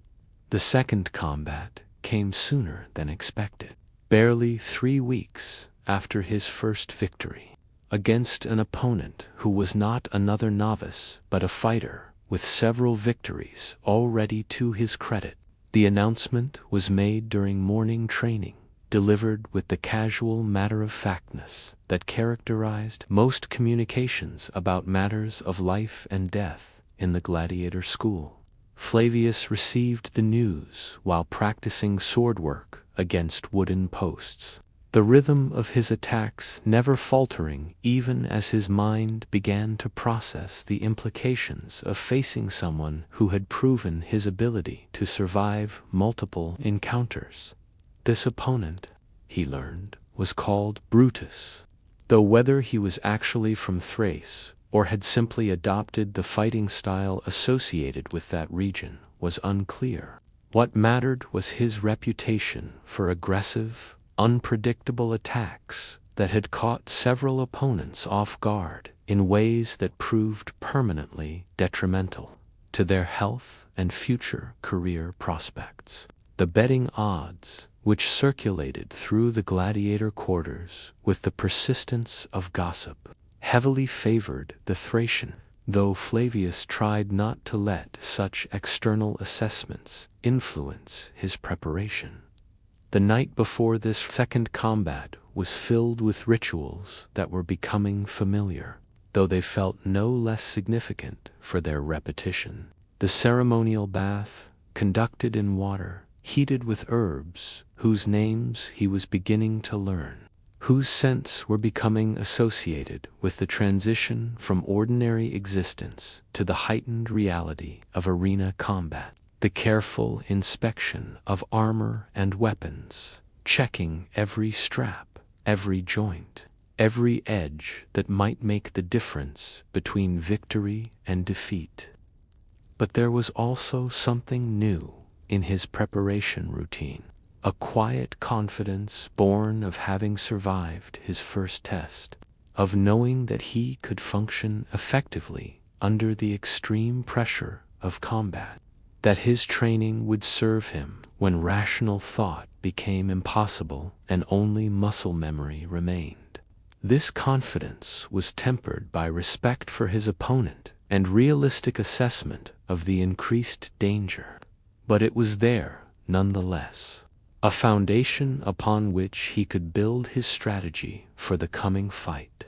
The second combat came sooner than expected, barely 3 weeks after his first victory, against an opponent who was not another novice but a fighter with several victories already to his credit. The announcement was made during morning training, delivered with the casual matter-of-factness that characterized most communications about matters of life and death in the Gladiator school. Flavius received the news while practicing sword work against wooden posts, the rhythm of his attacks never faltering even as his mind began to process the implications of facing someone who had proven his ability to survive multiple encounters. This opponent, he learned, was called Brutus, though whether he was actually from Thrace or had simply adopted the fighting style associated with that region was unclear. What mattered was his reputation for aggressive, unpredictable attacks that had caught several opponents off guard in ways that proved permanently detrimental to their health and future career prospects. The betting odds, which circulated through the gladiator quarters with the persistence of gossip, heavily favored the Thracian, though Flavius tried not to let such external assessments influence his preparation. The night before this second combat was filled with rituals that were becoming familiar, though they felt no less significant for their repetition. The ceremonial bath, conducted in water, heated with herbs whose names he was beginning to learn, whose scents were becoming associated with the transition from ordinary existence to the heightened reality of arena combat. The careful inspection of armor and weapons, checking every strap, every joint, every edge that might make the difference between victory and defeat. But there was also something new in his preparation routine, a quiet confidence born of having survived his first test, of knowing that he could function effectively under the extreme pressure of combat, that his training would serve him when rational thought became impossible and only muscle memory remained. This confidence was tempered by respect for his opponent and realistic assessment of the increased danger. But it was there, nonetheless, a foundation upon which he could build his strategy for the coming fight.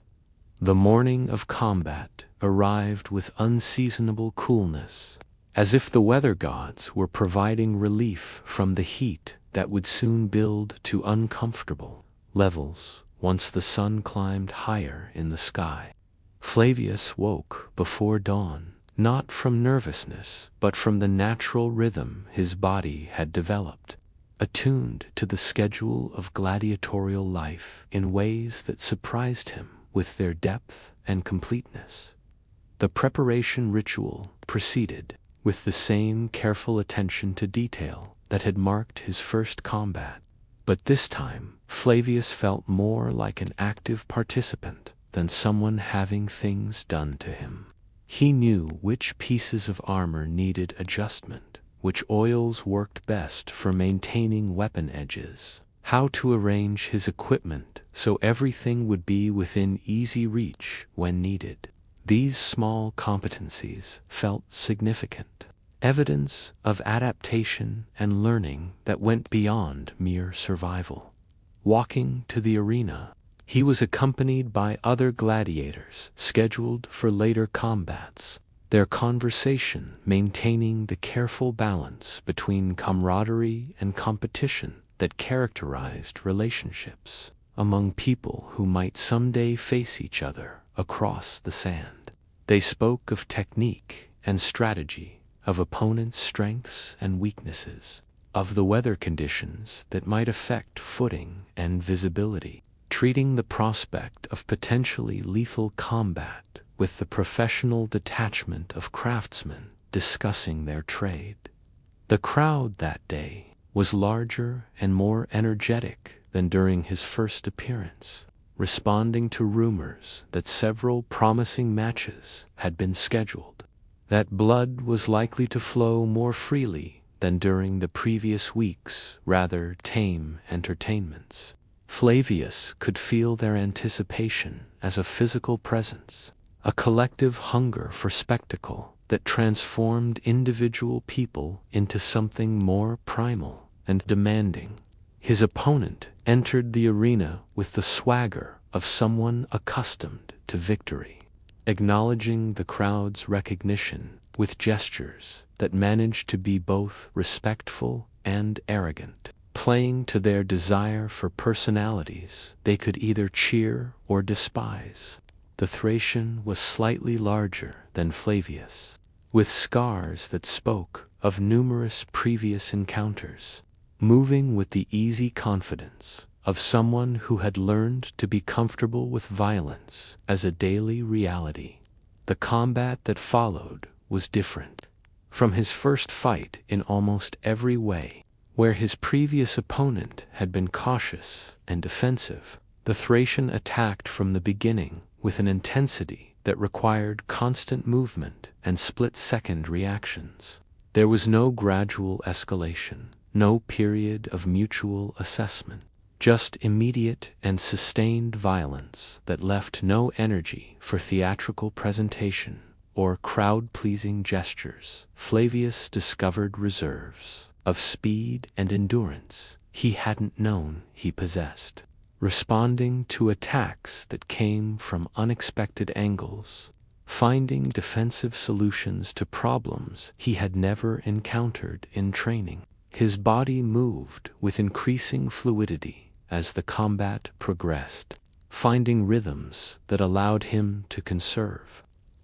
The morning of combat arrived with unseasonable coolness, as if the weather gods were providing relief from the heat that would soon build to uncomfortable levels once the sun climbed higher in the sky. Flavius woke before dawn, not from nervousness, but from the natural rhythm his body had developed, attuned to the schedule of gladiatorial life in ways that surprised him with their depth and completeness. The preparation ritual proceeded with the same careful attention to detail that had marked his first combat, but this time Flavius felt more like an active participant than someone having things done to him. He knew which pieces of armor needed adjustment, which oils worked best for maintaining weapon edges, how to arrange his equipment so everything would be within easy reach when needed. These small competencies felt significant, evidence of adaptation and learning that went beyond mere survival. Walking to the arena, he was accompanied by other gladiators scheduled for later combats, their conversation maintaining the careful balance between camaraderie and competition that characterized relationships among people who might someday face each other across the sand. They spoke of technique and strategy, of opponents' strengths and weaknesses, of the weather conditions that might affect footing and visibility, treating the prospect of potentially lethal combat with the professional detachment of craftsmen discussing their trade. The crowd that day was larger and more energetic than during his first appearance, responding to rumors that several promising matches had been scheduled, that blood was likely to flow more freely than during the previous week's rather tame entertainments. Flavius could feel their anticipation as a physical presence, a collective hunger for spectacle that transformed individual people into something more primal and demanding. His opponent entered the arena with the swagger of someone accustomed to victory, acknowledging the crowd's recognition with gestures that managed to be both respectful and arrogant, playing to their desire for personalities they could either cheer or despise. The Thracian was slightly larger than Flavius, with scars that spoke of numerous previous encounters, moving with the easy confidence of someone who had learned to be comfortable with violence as a daily reality. The combat that followed was different from his first fight in almost every way. Where his previous opponent had been cautious and defensive, the Thracian attacked from the beginning with an intensity that required constant movement and split-second reactions. There was no gradual escalation, no period of mutual assessment, just immediate and sustained violence that left no energy for theatrical presentation or crowd-pleasing gestures. Flavius discovered reserves of speed and endurance he hadn't known he possessed, responding to attacks that came from unexpected angles, finding defensive solutions to problems he had never encountered in training. His body moved with increasing fluidity as the combat progressed, finding rhythms that allowed him to conserve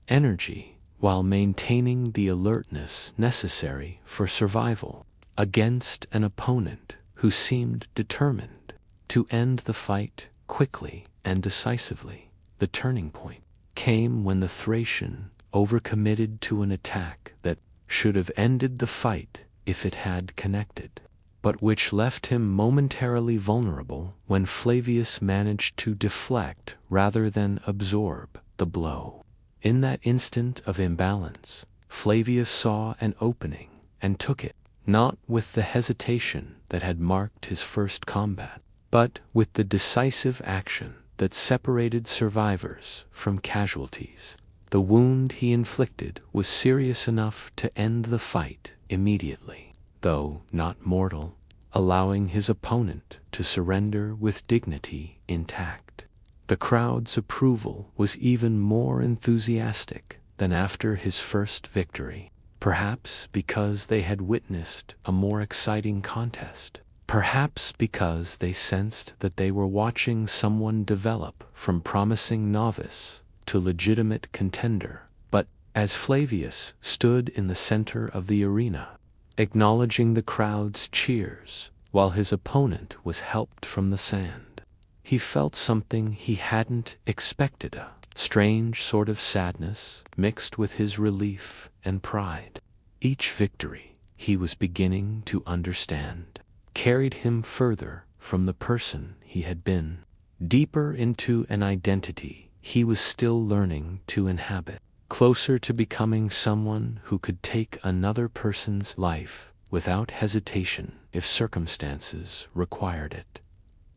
energy while maintaining the alertness necessary for survival against an opponent who seemed determined to end the fight quickly and decisively. The turning point came when the Thracian overcommitted to an attack that should have ended the fight if it had connected, but which left him momentarily vulnerable when Flavius managed to deflect rather than absorb the blow. In that instant of imbalance, Flavius saw an opening and took it, not with the hesitation that had marked his first combat, but with the decisive action that separated survivors from casualties. The wound he inflicted was serious enough to end the fight immediately, though not mortal, allowing his opponent to surrender with dignity intact. The crowd's approval was even more enthusiastic than after his first victory, perhaps because they had witnessed a more exciting contest, perhaps because they sensed that they were watching someone develop from promising novice to legitimate contender. But as Flavius stood in the center of the arena, acknowledging the crowd's cheers while his opponent was helped from the sand, he felt something he hadn't expected, a strange sort of sadness mixed with his relief and pride. Each victory, he was beginning to understand, carried him further from the person he had been, deeper into an identity he was still learning to inhabit, closer to becoming someone who could take another person's life without hesitation if circumstances required it.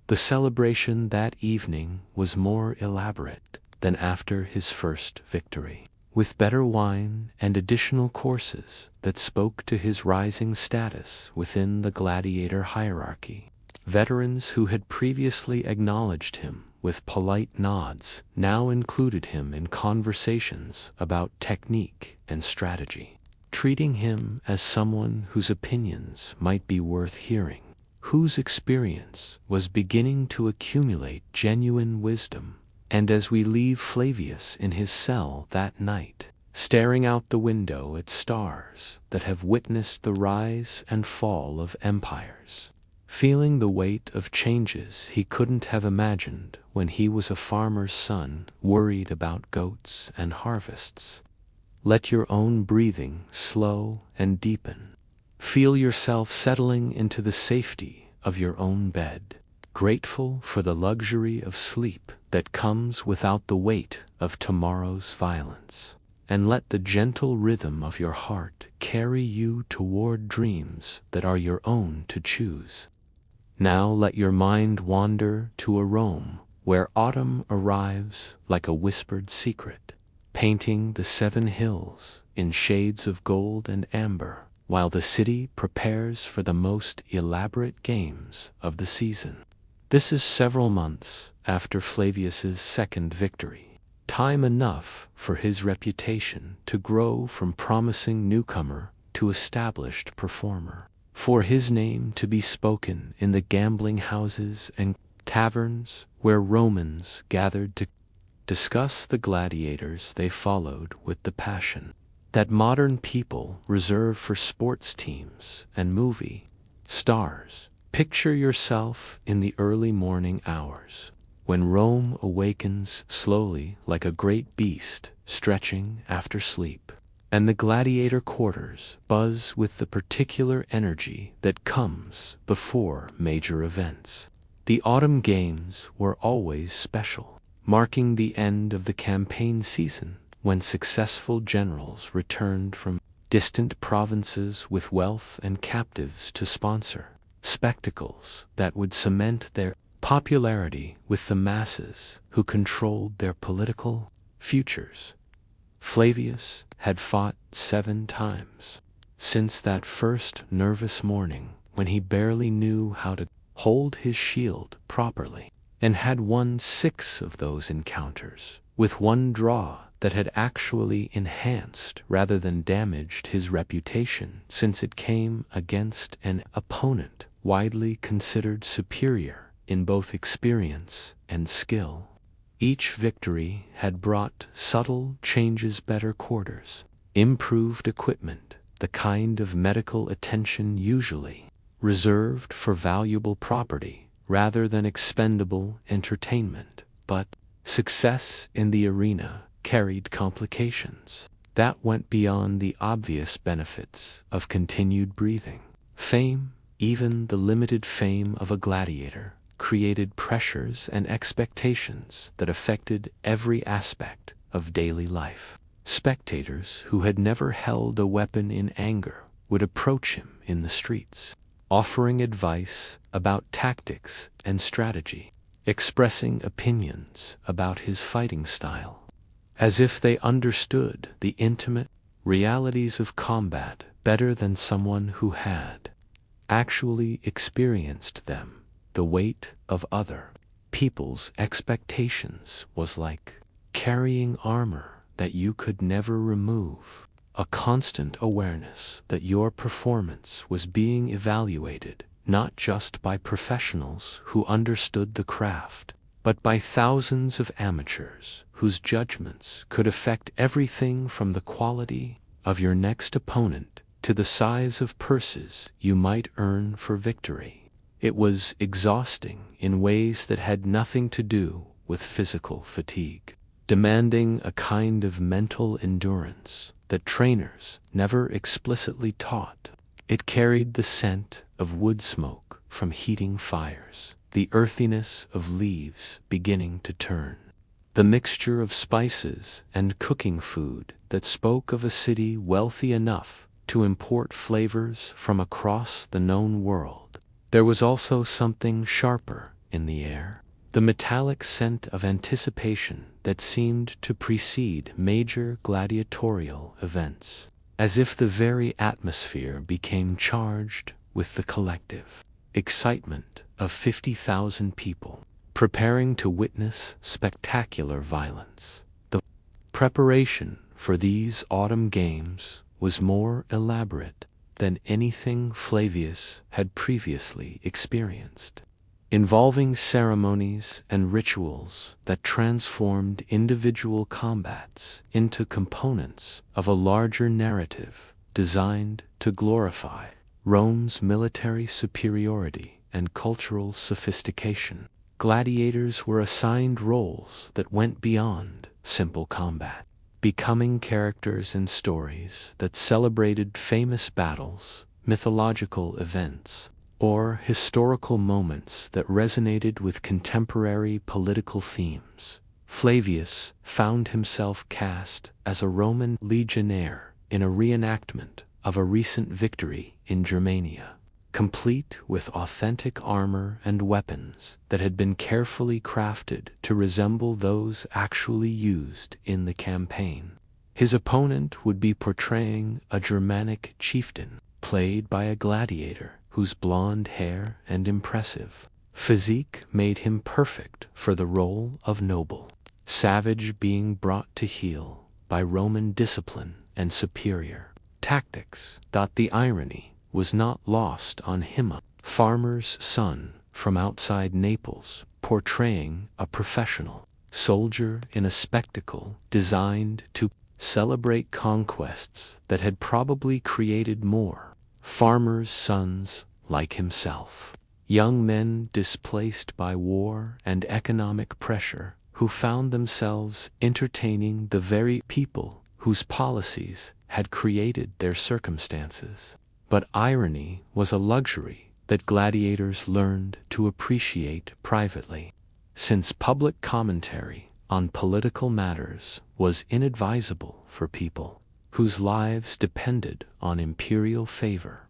The celebration that evening was more elaborate than after his first victory, with better wine and additional courses that spoke to his rising status within the gladiator hierarchy. Veterans who had previously acknowledged him with polite nods now included him in conversations about technique and strategy, treating him as someone whose opinions might be worth hearing, whose experience was beginning to accumulate genuine wisdom. And as we leave Flavius in his cell that night, staring out the window at stars that have witnessed the rise and fall of empires, feeling the weight of changes he couldn't have imagined when he was a farmer's son worried about goats and harvests, let your own breathing slow and deepen. Feel yourself settling into the safety of your own bed, grateful for the luxury of sleep that comes without the weight of tomorrow's violence, and let the gentle rhythm of your heart carry you toward dreams that are your own to choose. Now let your mind wander to a Rome where autumn arrives like a whispered secret, painting the 7 hills in shades of gold and amber, while the city prepares for the most elaborate games of the season. This is several months after Flavius's second victory, time enough for his reputation to grow from promising newcomer to established performer, for his name to be spoken in the gambling houses and taverns where Romans gathered to discuss the gladiators they followed with the passion that modern people reserve for sports teams and movie stars. Picture yourself in the early morning hours, when Rome awakens slowly like a great beast stretching after sleep, and the gladiator quarters buzz with the particular energy that comes before major events. The autumn games were always special, marking the end of the campaign season when successful generals returned from distant provinces with wealth and captives to sponsor spectacles that would cement their popularity with the masses who controlled their political futures. Flavius had fought 7 times since that first nervous morning when he barely knew how to hold his shield properly, and had won 6 of those encounters, with one draw that had actually enhanced rather than damaged his reputation, since it came against an opponent widely considered superior in both experience and skill. Each victory had brought subtle changes: better quarters, improved equipment, the kind of medical attention usually reserved for valuable property rather than expendable entertainment. But success in the arena carried complications that went beyond the obvious benefits of continued breathing. Fame, even the limited fame of a gladiator, created pressures and expectations that affected every aspect of daily life. Spectators who had never held a weapon in anger would approach him in the streets, offering advice about tactics and strategy, expressing opinions about his fighting style, as if they understood the intimate realities of combat better than someone who had actually experienced them. The weight of other people's expectations was like carrying armor that you could never remove, a constant awareness that your performance was being evaluated not just by professionals who understood the craft, but by thousands of amateurs whose judgments could affect everything from the quality of your next opponent to the size of purses you might earn for victory. It was exhausting in ways that had nothing to do with physical fatigue, demanding a kind of mental endurance that trainers never explicitly taught. It carried the scent of wood smoke from heating fires, the earthiness of leaves beginning to turn, the mixture of spices and cooking food that spoke of a city wealthy enough to import flavors from across the known world. There was also something sharper in the air, the metallic scent of anticipation that seemed to precede major gladiatorial events, as if the very atmosphere became charged with the collective excitement of 50,000 people preparing to witness spectacular violence. The preparation for these autumn games was more elaborate than anything Flavius had previously experienced, involving ceremonies and rituals that transformed individual combats into components of a larger narrative designed to glorify Rome's military superiority and cultural sophistication. Gladiators were assigned roles that went beyond simple combat, becoming characters in stories that celebrated famous battles, mythological events, or historical moments that resonated with contemporary political themes. Flavius found himself cast as a Roman legionnaire in a reenactment of a recent victory in Germania, complete with authentic armor and weapons that had been carefully crafted to resemble those actually used in the campaign. His opponent would be portraying a Germanic chieftain, played by a gladiator whose blonde hair and impressive physique made him perfect for the role of noble savage being brought to heel by Roman discipline and superior tactics. The irony was not lost on him, a farmer's son from outside Naples, portraying a professional soldier in a spectacle designed to celebrate conquests that had probably created more farmers' sons like himself, young men displaced by war and economic pressure who found themselves entertaining the very people whose policies had created their circumstances. But irony was a luxury that gladiators learned to appreciate privately, since public commentary on political matters was inadvisable for people whose lives depended on imperial favor.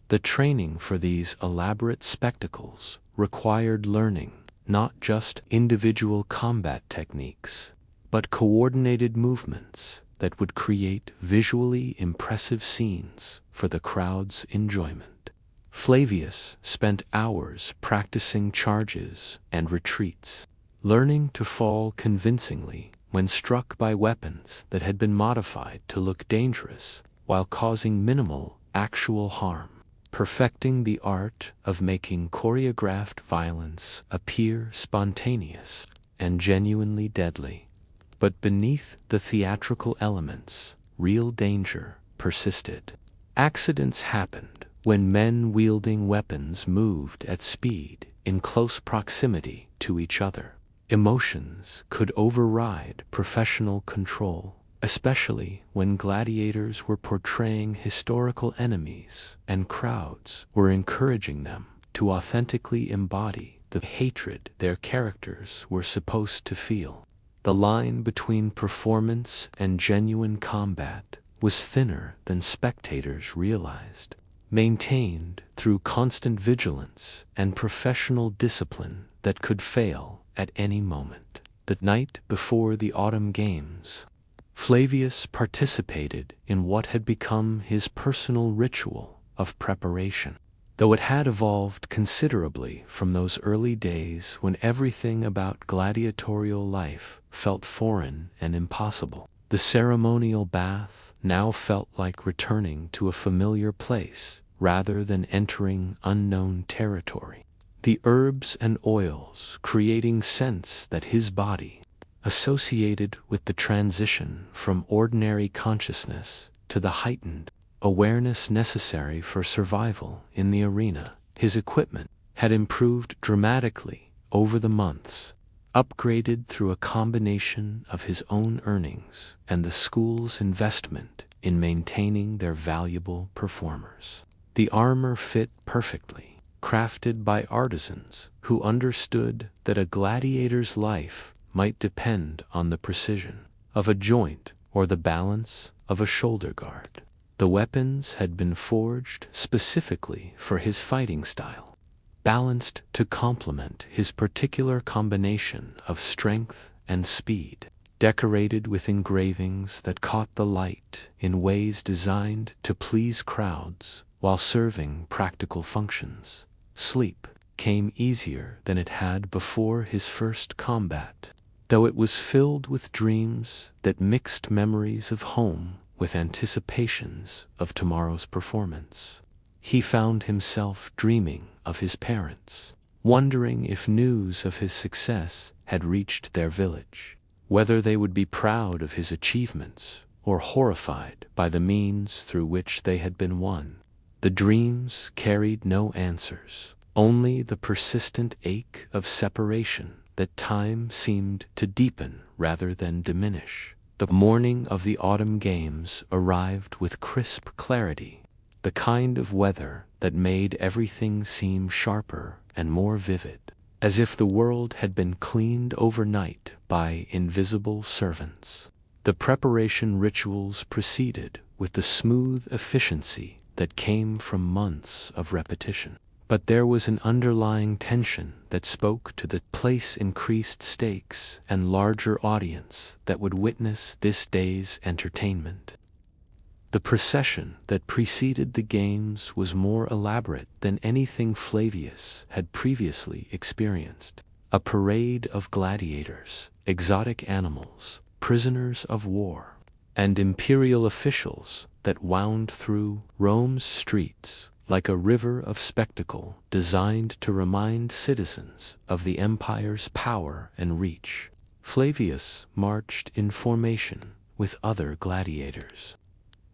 The training for these elaborate spectacles required learning not just individual combat techniques, but coordinated movements that would create visually impressive scenes for the crowd's enjoyment. Flavius spent hours practicing charges and retreats, learning to fall convincingly when struck by weapons that had been modified to look dangerous while causing minimal actual harm, perfecting the art of making choreographed violence appear spontaneous and genuinely deadly. But beneath the theatrical elements, real danger persisted. Accidents happened when men wielding weapons moved at speed in close proximity to each other. Emotions could override professional control, especially when gladiators were portraying historical enemies and crowds were encouraging them to authentically embody the hatred their characters were supposed to feel. The line between performance and genuine combat was thinner than spectators realized, maintained through constant vigilance and professional discipline that could fail at any moment. The night before the Autumn Games, Flavius participated in what had become his personal ritual of preparation. Though it had evolved considerably from those early days when everything about gladiatorial life felt foreign and impossible, the ceremonial bath now felt like returning to a familiar place rather than entering unknown territory. The herbs and oils creating scents that his body, associated with the transition from ordinary consciousness to the heightened awareness necessary for survival in the arena. His equipment had improved dramatically over the months, upgraded through a combination of his own earnings and the school's investment in maintaining their valuable performers. The armor fit perfectly, crafted by artisans who understood that a gladiator's life might depend on the precision of a joint or the balance of a shoulder guard. The weapons had been forged specifically for his fighting style, balanced to complement his particular combination of strength and speed, decorated with engravings that caught the light in ways designed to please crowds while serving practical functions. Sleep came easier than it had before his first combat, though it was filled with dreams that mixed memories of home with anticipations of tomorrow's performance. He found himself dreaming of his parents, wondering if news of his success had reached their village, whether they would be proud of his achievements or horrified by the means through which they had been won. The dreams carried no answers, only the persistent ache of separation that time seemed to deepen rather than diminish. The morning of the Autumn Games arrived with crisp clarity, the kind of weather that made everything seem sharper and more vivid, as if the world had been cleaned overnight by invisible servants. The preparation rituals proceeded with the smooth efficiency that came from months of repetition. But there was an underlying tension that spoke to the place increased stakes and larger audience that would witness this day's entertainment. The procession that preceded the games was more elaborate than anything Flavius had previously experienced. A parade of gladiators, exotic animals, prisoners of war, and imperial officials that wound through Rome's streets like a river of spectacle designed to remind citizens of the empire's power and reach. Flavius marched in formation with other gladiators,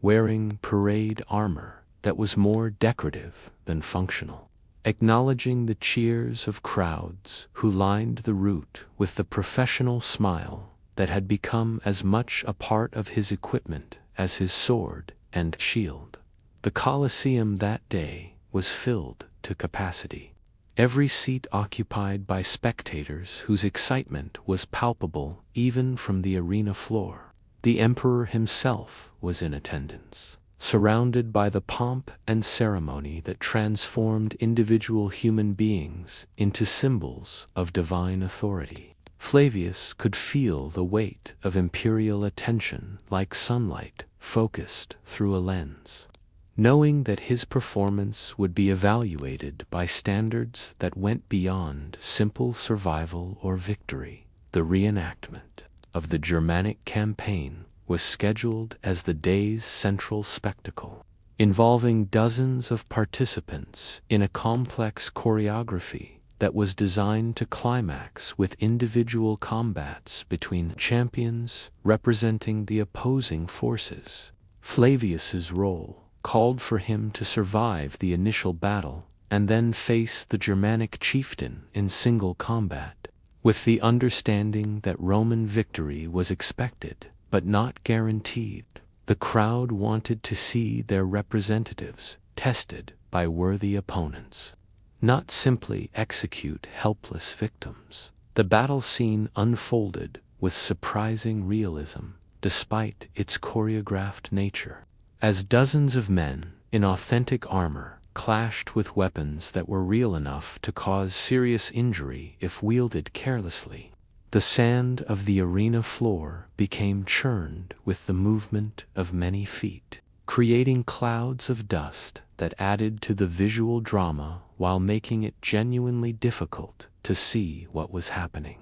wearing parade armor that was more decorative than functional, acknowledging the cheers of crowds who lined the route with the professional smile that had become as much a part of his equipment as his sword and shield. The Colosseum that day was filled to capacity, every seat occupied by spectators whose excitement was palpable even from the arena floor. The emperor himself was in attendance, surrounded by the pomp and ceremony that transformed individual human beings into symbols of divine authority. Flavius could feel the weight of imperial attention like sunlight focused through a lens, knowing that his performance would be evaluated by standards that went beyond simple survival or victory. The reenactment of the Germanic campaign was scheduled as the day's central spectacle, involving dozens of participants in a complex choreography that was designed to climax with individual combats between champions representing the opposing forces. Flavius's role called for him to survive the initial battle and then face the Germanic chieftain in single combat, with the understanding that Roman victory was expected, but not guaranteed. The crowd wanted to see their representatives tested by worthy opponents, not simply execute helpless victims. The battle scene unfolded with surprising realism, despite its choreographed nature, as dozens of men in authentic armor clashed with weapons that were real enough to cause serious injury if wielded carelessly. The sand of the arena floor became churned with the movement of many feet, creating clouds of dust that added to the visual drama while making it genuinely difficult to see what was happening.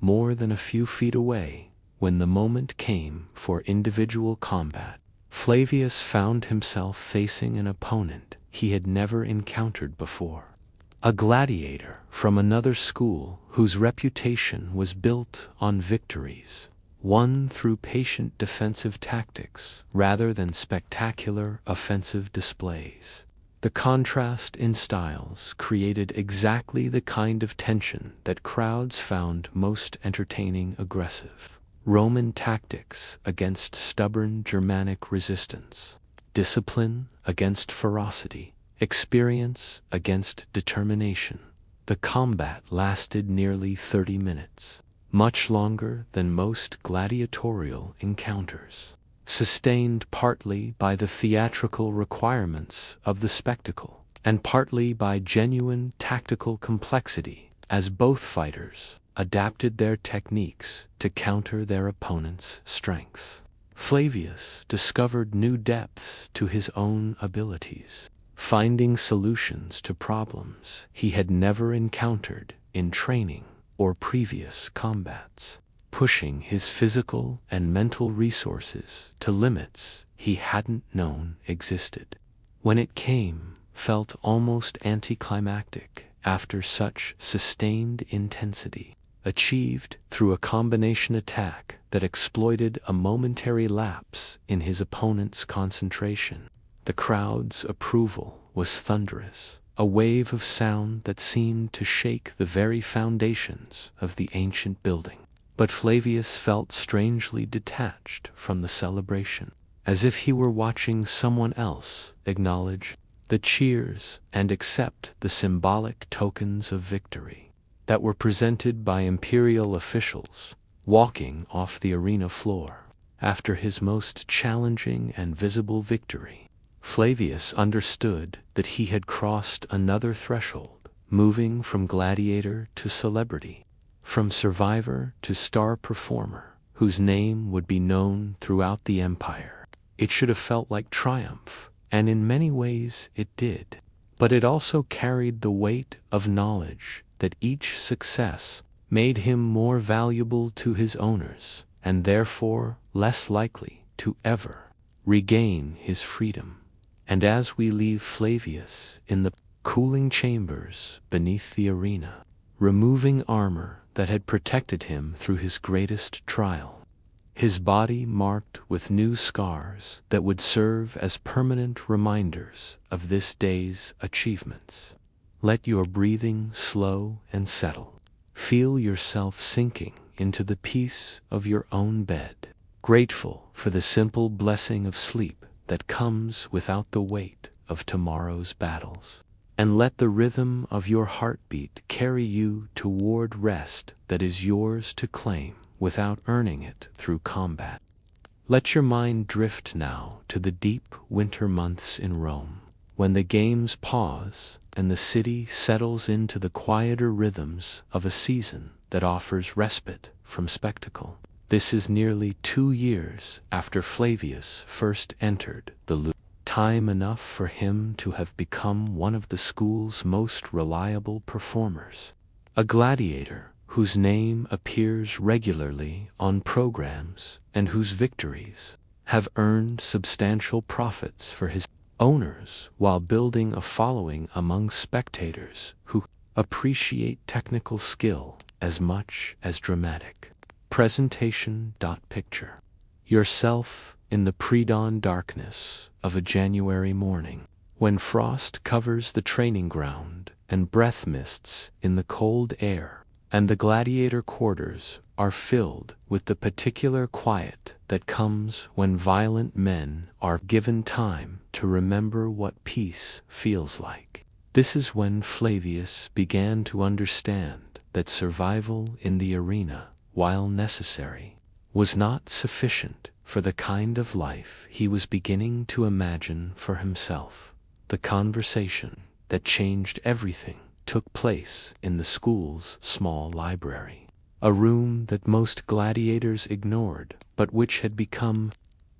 More than a few feet away, when the moment came for individual combat, Flavius found himself facing an opponent he had never encountered before. A gladiator from another school whose reputation was built on victories won through patient defensive tactics rather than spectacular offensive displays. The contrast in styles created exactly the kind of tension that crowds found most entertaining. Aggressive Roman tactics against stubborn Germanic resistance, discipline against ferocity, experience against determination. The combat lasted nearly 30 minutes, much longer than most gladiatorial encounters, sustained partly by the theatrical requirements of the spectacle, and partly by genuine tactical complexity, as both fighters adapted their techniques to counter their opponent's strengths. Flavius discovered new depths to his own abilities, finding solutions to problems he had never encountered in training or previous combats, pushing his physical and mental resources to limits he hadn't known existed. When it came, felt almost anticlimactic after such sustained intensity, achieved through a combination attack that exploited a momentary lapse in his opponent's concentration. The crowd's approval was thunderous, a wave of sound that seemed to shake the very foundations of the ancient building. But Flavius felt strangely detached from the celebration, as if he were watching someone else acknowledge the cheers and accept the symbolic tokens of victory that were presented by imperial officials walking off the arena floor. After his most challenging and visible victory, Flavius understood that he had crossed another threshold, moving from gladiator to celebrity, from survivor to star performer, whose name would be known throughout the empire. It should have felt like triumph, and in many ways it did. But it also carried the weight of knowledge that each success made him more valuable to his owners, and therefore less likely to ever regain his freedom. And as we leave Flavius in the cooling chambers beneath the arena, removing armor that had protected him through his greatest trial, his body marked with new scars that would serve as permanent reminders of this day's achievements. Let your breathing slow and settle. Feel yourself sinking into the peace of your own bed, grateful for the simple blessing of sleep that comes without the weight of tomorrow's battles. And let the rhythm of your heartbeat carry you toward rest that is yours to claim without earning it through combat. Let your mind drift now to the deep winter months in Rome, when the games pause and the city settles into the quieter rhythms of a season that offers respite from spectacle. This is nearly 2 years after Flavius first entered the loop, time enough for him to have become one of the school's most reliable performers, a gladiator whose name appears regularly on programs and whose victories have earned substantial profits for his owners while building a following among spectators who appreciate technical skill as much as dramatic presentation. Picture yourself in the pre-dawn darkness of a January morning, when frost covers the training ground and breath mists in the cold air, and the gladiator quarters are filled with the particular quiet that comes when violent men are given time to remember what peace feels like. This is when Flavius began to understand that survival in the arena, while necessary, was not sufficient for the kind of life he was beginning to imagine for himself. The conversation that changed everything took place in the school's small library, a room that most gladiators ignored, but which had become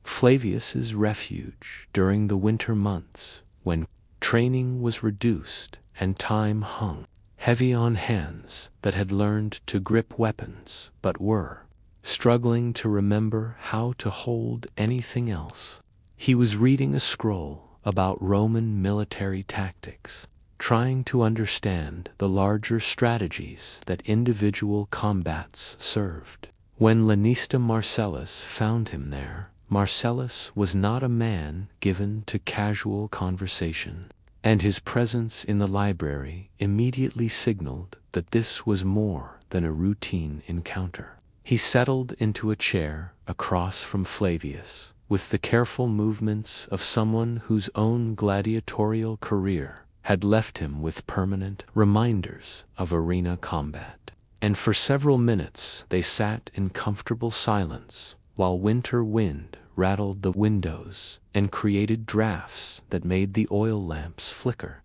Flavius's refuge during the winter months when training was reduced and time hung heavy on hands that had learned to grip weapons but were struggling to remember how to hold anything else. He was reading a scroll about Roman military tactics, trying to understand the larger strategies that individual combats served. When Lanista Marcellus found him there, Marcellus was not a man given to casual conversation, and his presence in the library immediately signaled that this was more than a routine encounter. He settled into a chair across from Flavius, with the careful movements of someone whose own gladiatorial career had left him with permanent reminders of arena combat. And for several minutes they sat in comfortable silence, while winter wind rattled the windows and created drafts that made the oil lamps flicker.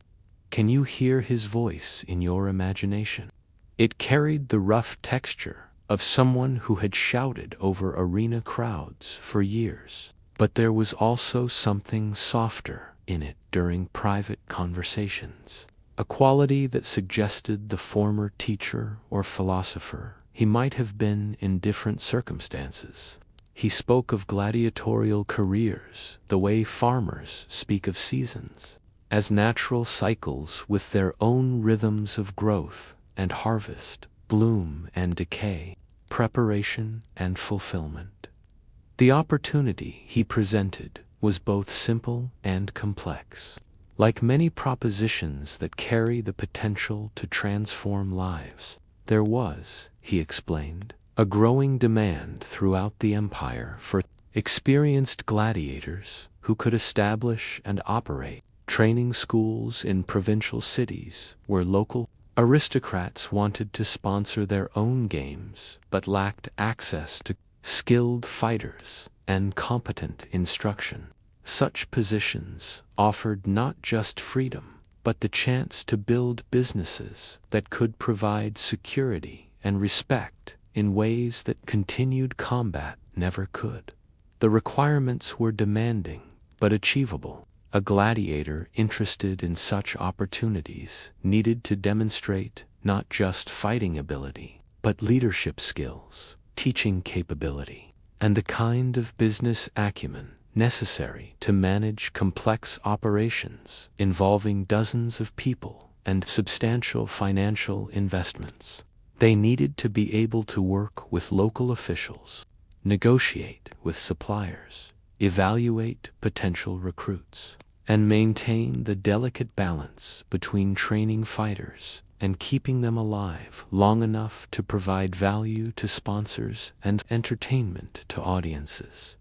Can you hear his voice in your imagination? It carried the rough texture of someone who had shouted over arena crowds for years, but there was also something softer in it during private conversations, a quality that suggested the former teacher or philosopher he might have been in different circumstances. He spoke of gladiatorial careers the way farmers speak of seasons, as natural cycles with their own rhythms of growth and harvest, bloom and decay, preparation and fulfillment. The opportunity he presented was both simple and complex. Like many propositions that carry the potential to transform lives, there was, he explained, a growing demand throughout the empire for experienced gladiators who could establish and operate training schools in provincial cities where local aristocrats wanted to sponsor their own games but lacked access to skilled fighters and competent instruction. Such positions offered not just freedom, but the chance to build businesses that could provide security and respect in ways that continued combat never could. The requirements were demanding, but achievable. A gladiator interested in such opportunities needed to demonstrate not just fighting ability, but leadership skills, teaching capability, and the kind of business acumen necessary to manage complex operations involving dozens of people and substantial financial investments. They needed to be able to work with local officials, negotiate with suppliers, evaluate potential recruits, and maintain the delicate balance between training fighters and keeping them alive long enough to provide value to sponsors and entertainment to audiences.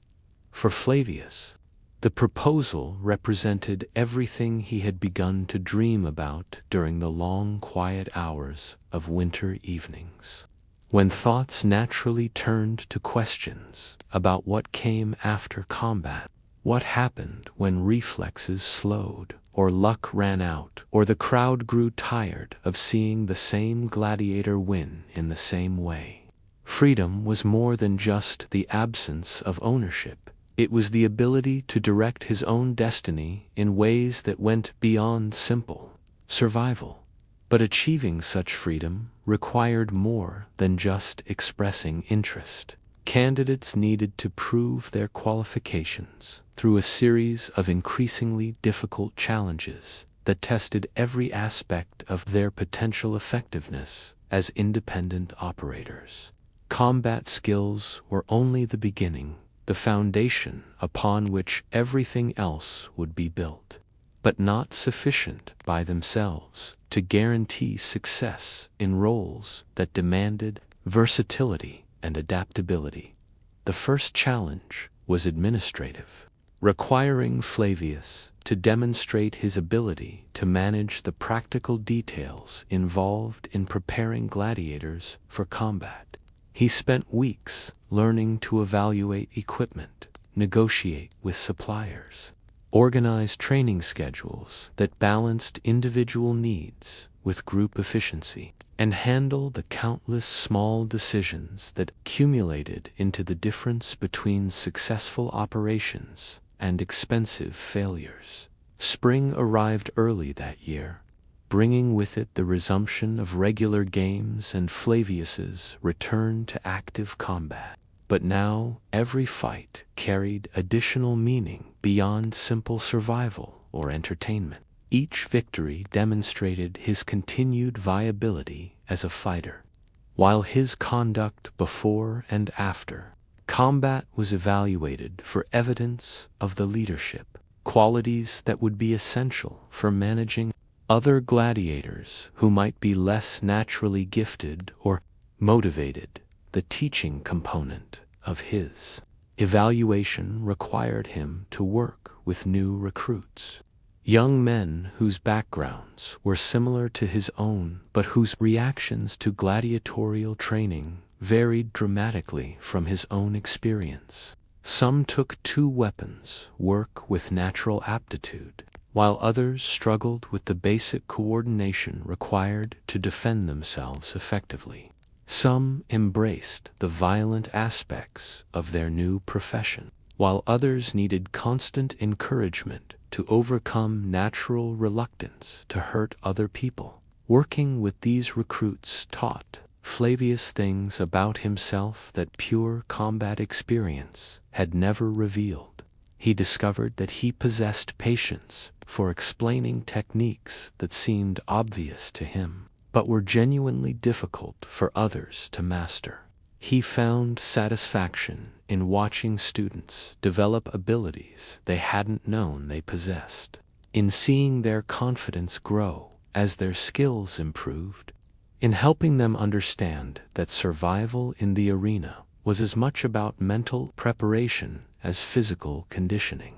For Flavius, the proposal represented everything he had begun to dream about during the long, quiet hours of winter evenings, when thoughts naturally turned to questions about what came after combat, what happened when reflexes slowed, or luck ran out, or the crowd grew tired of seeing the same gladiator win in the same way. Freedom was more than just the absence of ownership. It was the ability to direct his own destiny in ways that went beyond simple survival. But achieving such freedom required more than just expressing interest. Candidates needed to prove their qualifications through a series of increasingly difficult challenges that tested every aspect of their potential effectiveness as independent operators. Combat skills were only the beginning, the foundation upon which everything else would be built. but not sufficient by themselves to guarantee success in roles that demanded versatility and adaptability. The first challenge was administrative, requiring Flavius to demonstrate his ability to manage the practical details involved in preparing gladiators for combat. He spent weeks learning to evaluate equipment, negotiate with suppliers, organize training schedules that balanced individual needs with group efficiency, and handle the countless small decisions that accumulated into the difference between successful operations and expensive failures. Spring arrived early that year, bringing with it the resumption of regular games and Flavius's return to active combat. But now every fight carried additional meaning beyond simple survival or entertainment. Each victory demonstrated his continued viability as a fighter, while his conduct before and after combat was evaluated for evidence of the leadership qualities that would be essential for managing other gladiators who might be less naturally gifted or motivated. The teaching component of his evaluation required him to work with new recruits, young men whose backgrounds were similar to his own but whose reactions to gladiatorial training varied dramatically from his own experience. Some took two weapons work with natural aptitude, while others struggled with the basic coordination required to defend themselves effectively. Some embraced the violent aspects of their new profession, while others needed constant encouragement to overcome natural reluctance to hurt other people. Working with these recruits taught Flavius things about himself that pure combat experience had never revealed. He discovered that he possessed patience for explaining techniques that seemed obvious to him, but were genuinely difficult for others to master. He found satisfaction in watching students develop abilities they hadn't known they possessed, in seeing their confidence grow as their skills improved, in helping them understand that survival in the arena was as much about mental preparation as physical conditioning.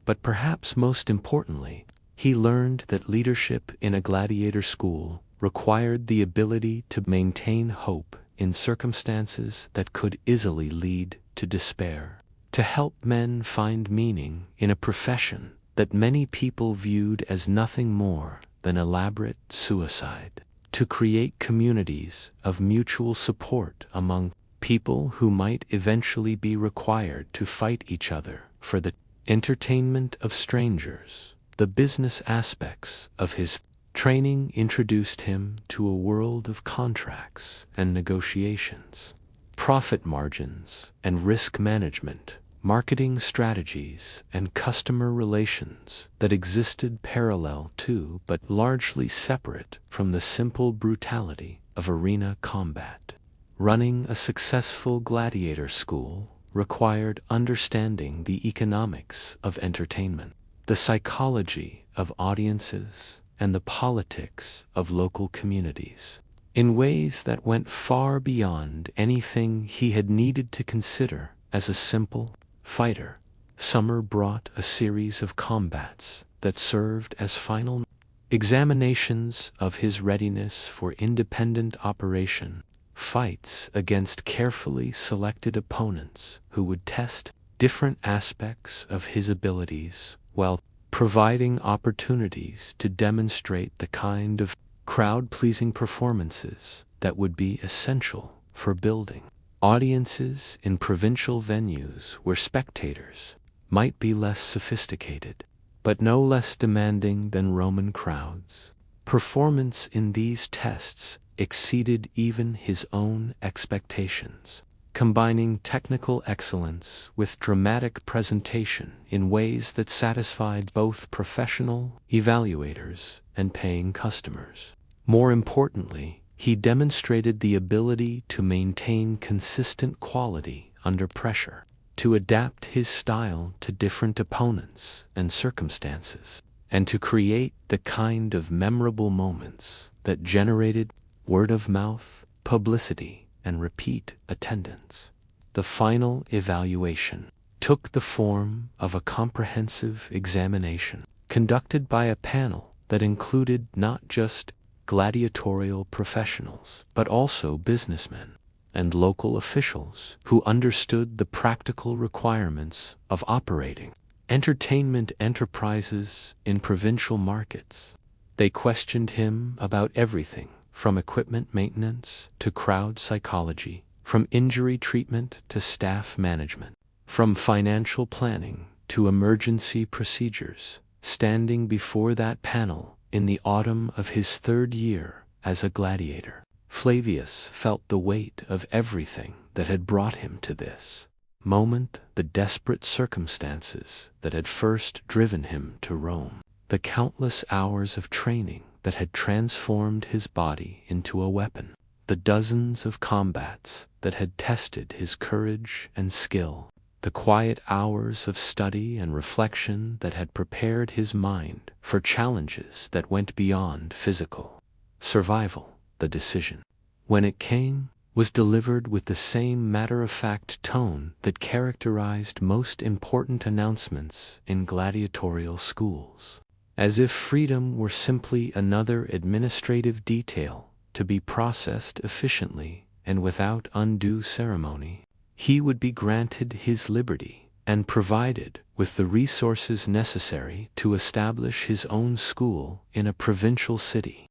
But perhaps most importantly, he learned that leadership in a gladiator school required the ability to maintain hope in circumstances that could easily lead to despair, to help men find meaning in a profession that many people viewed as nothing more than elaborate suicide, to create communities of mutual support among people who might eventually be required to fight each other for the entertainment of strangers. The business aspects of his training introduced him to a world of contracts and negotiations, profit margins and risk management, marketing strategies and customer relations that existed parallel to but largely separate from the simple brutality of arena combat. Running a successful gladiator school required understanding the economics of entertainment, the psychology of audiences, and the politics of local communities, in ways that went far beyond anything he had needed to consider as a simple fighter. Summer brought a series of combats that served as final examinations of his readiness for independent operation, fights against carefully selected opponents who would test different aspects of his abilities while providing opportunities to demonstrate the kind of crowd-pleasing performances that would be essential for building audiences in provincial venues where spectators might be less sophisticated, but no less demanding than Roman crowds. Performance in these tests exceeded even his own expectations, combining technical excellence with dramatic presentation in ways that satisfied both professional evaluators and paying customers. More importantly, he demonstrated the ability to maintain consistent quality under pressure, to adapt his style to different opponents and circumstances, and to create the kind of memorable moments that generated word-of-mouth, publicity, and repeat attendance. The final evaluation took the form of a comprehensive examination conducted by a panel that included not just gladiatorial professionals, but also businessmen and local officials who understood the practical requirements of operating entertainment enterprises in provincial markets. They questioned him about everything from equipment maintenance to crowd psychology, from injury treatment to staff management, from financial planning to emergency procedures. Standing before that panel in the autumn of his 3rd year as a gladiator, Flavius felt the weight of everything that had brought him to this moment, the desperate circumstances that had first driven him to Rome, the countless hours of training that had transformed his body into a weapon, the dozens of combats that had tested his courage and skill, the quiet hours of study and reflection that had prepared his mind for challenges that went beyond physical survival. The decision, when it came, was delivered with the same matter-of-fact tone that characterized most important announcements in gladiatorial schools, as if freedom were simply another administrative detail to be processed efficiently and without undue ceremony. He would be granted his liberty and provided with the resources necessary to establish his own school in a provincial city,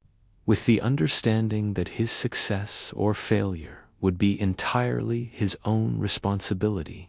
with the understanding that his success or failure would be entirely his own responsibility.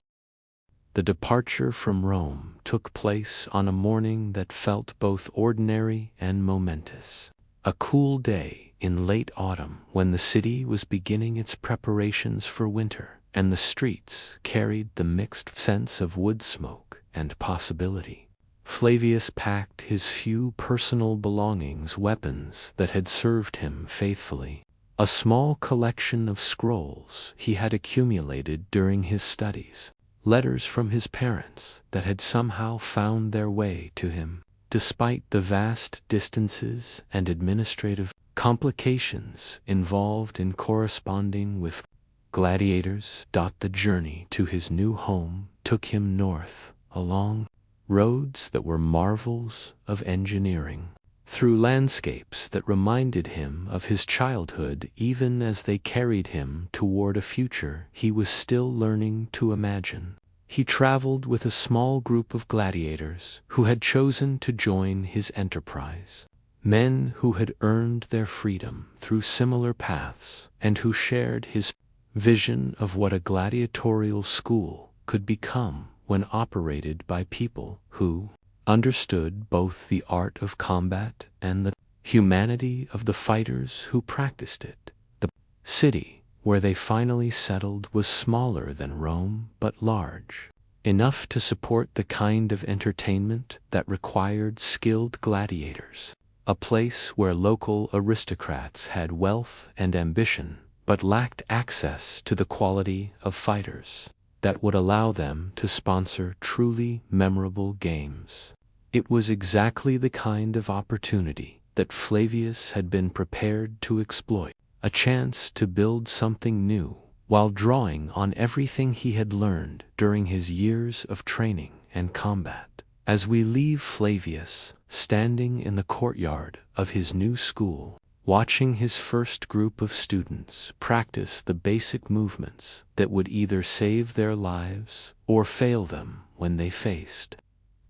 The departure from Rome took place on a morning that felt both ordinary and momentous. A cool day in late autumn when the city was beginning its preparations for winter, and the streets carried the mixed sense of wood smoke and possibility. Flavius packed his few personal belongings, weapons that had served him faithfully, a small collection of scrolls he had accumulated during his studies, letters from his parents that had somehow found their way to him, despite the vast distances and administrative complications involved in corresponding with gladiators. The journey to his new home took him north along roads that were marvels of engineering, through landscapes that reminded him of his childhood, even as they carried him toward a future he was still learning to imagine. He traveled with a small group of gladiators who had chosen to join his enterprise, men who had earned their freedom through similar paths and who shared his vision of what a gladiatorial school could become when operated by people who understood both the art of combat and the humanity of the fighters who practiced it. The city where they finally settled was smaller than Rome, but large enough to support the kind of entertainment that required skilled gladiators, a place where local aristocrats had wealth and ambition, but lacked access to the quality of fighters that would allow them to sponsor truly memorable games. It was exactly the kind of opportunity that Flavius had been prepared to exploit, a chance to build something new while drawing on everything he had learned during his years of training and combat. As we leave Flavius standing in the courtyard of his new school, watching his first group of students practice the basic movements that would either save their lives or fail them when they faced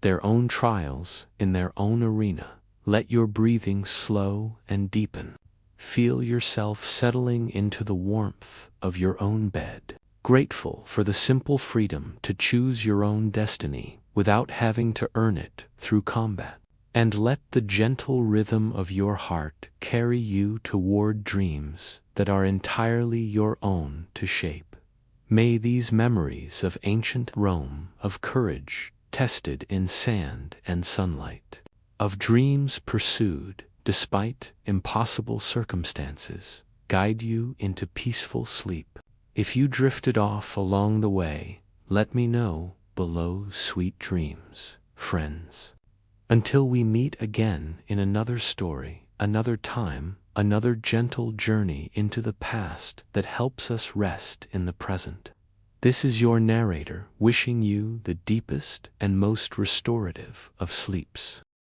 their own trials in their own arena, let your breathing slow and deepen. Feel yourself settling into the warmth of your own bed, grateful for the simple freedom to choose your own destiny without having to earn it through combat. And let the gentle rhythm of your heart carry you toward dreams that are entirely your own to shape. May these memories of ancient Rome, of courage tested in sand and sunlight, of dreams pursued despite impossible circumstances, guide you into peaceful sleep. If you drifted off along the way, let me know below. Sweet dreams, friends. Until we meet again in another story, another time, another gentle journey into the past that helps us rest in the present. This is your narrator wishing you the deepest and most restorative of sleeps.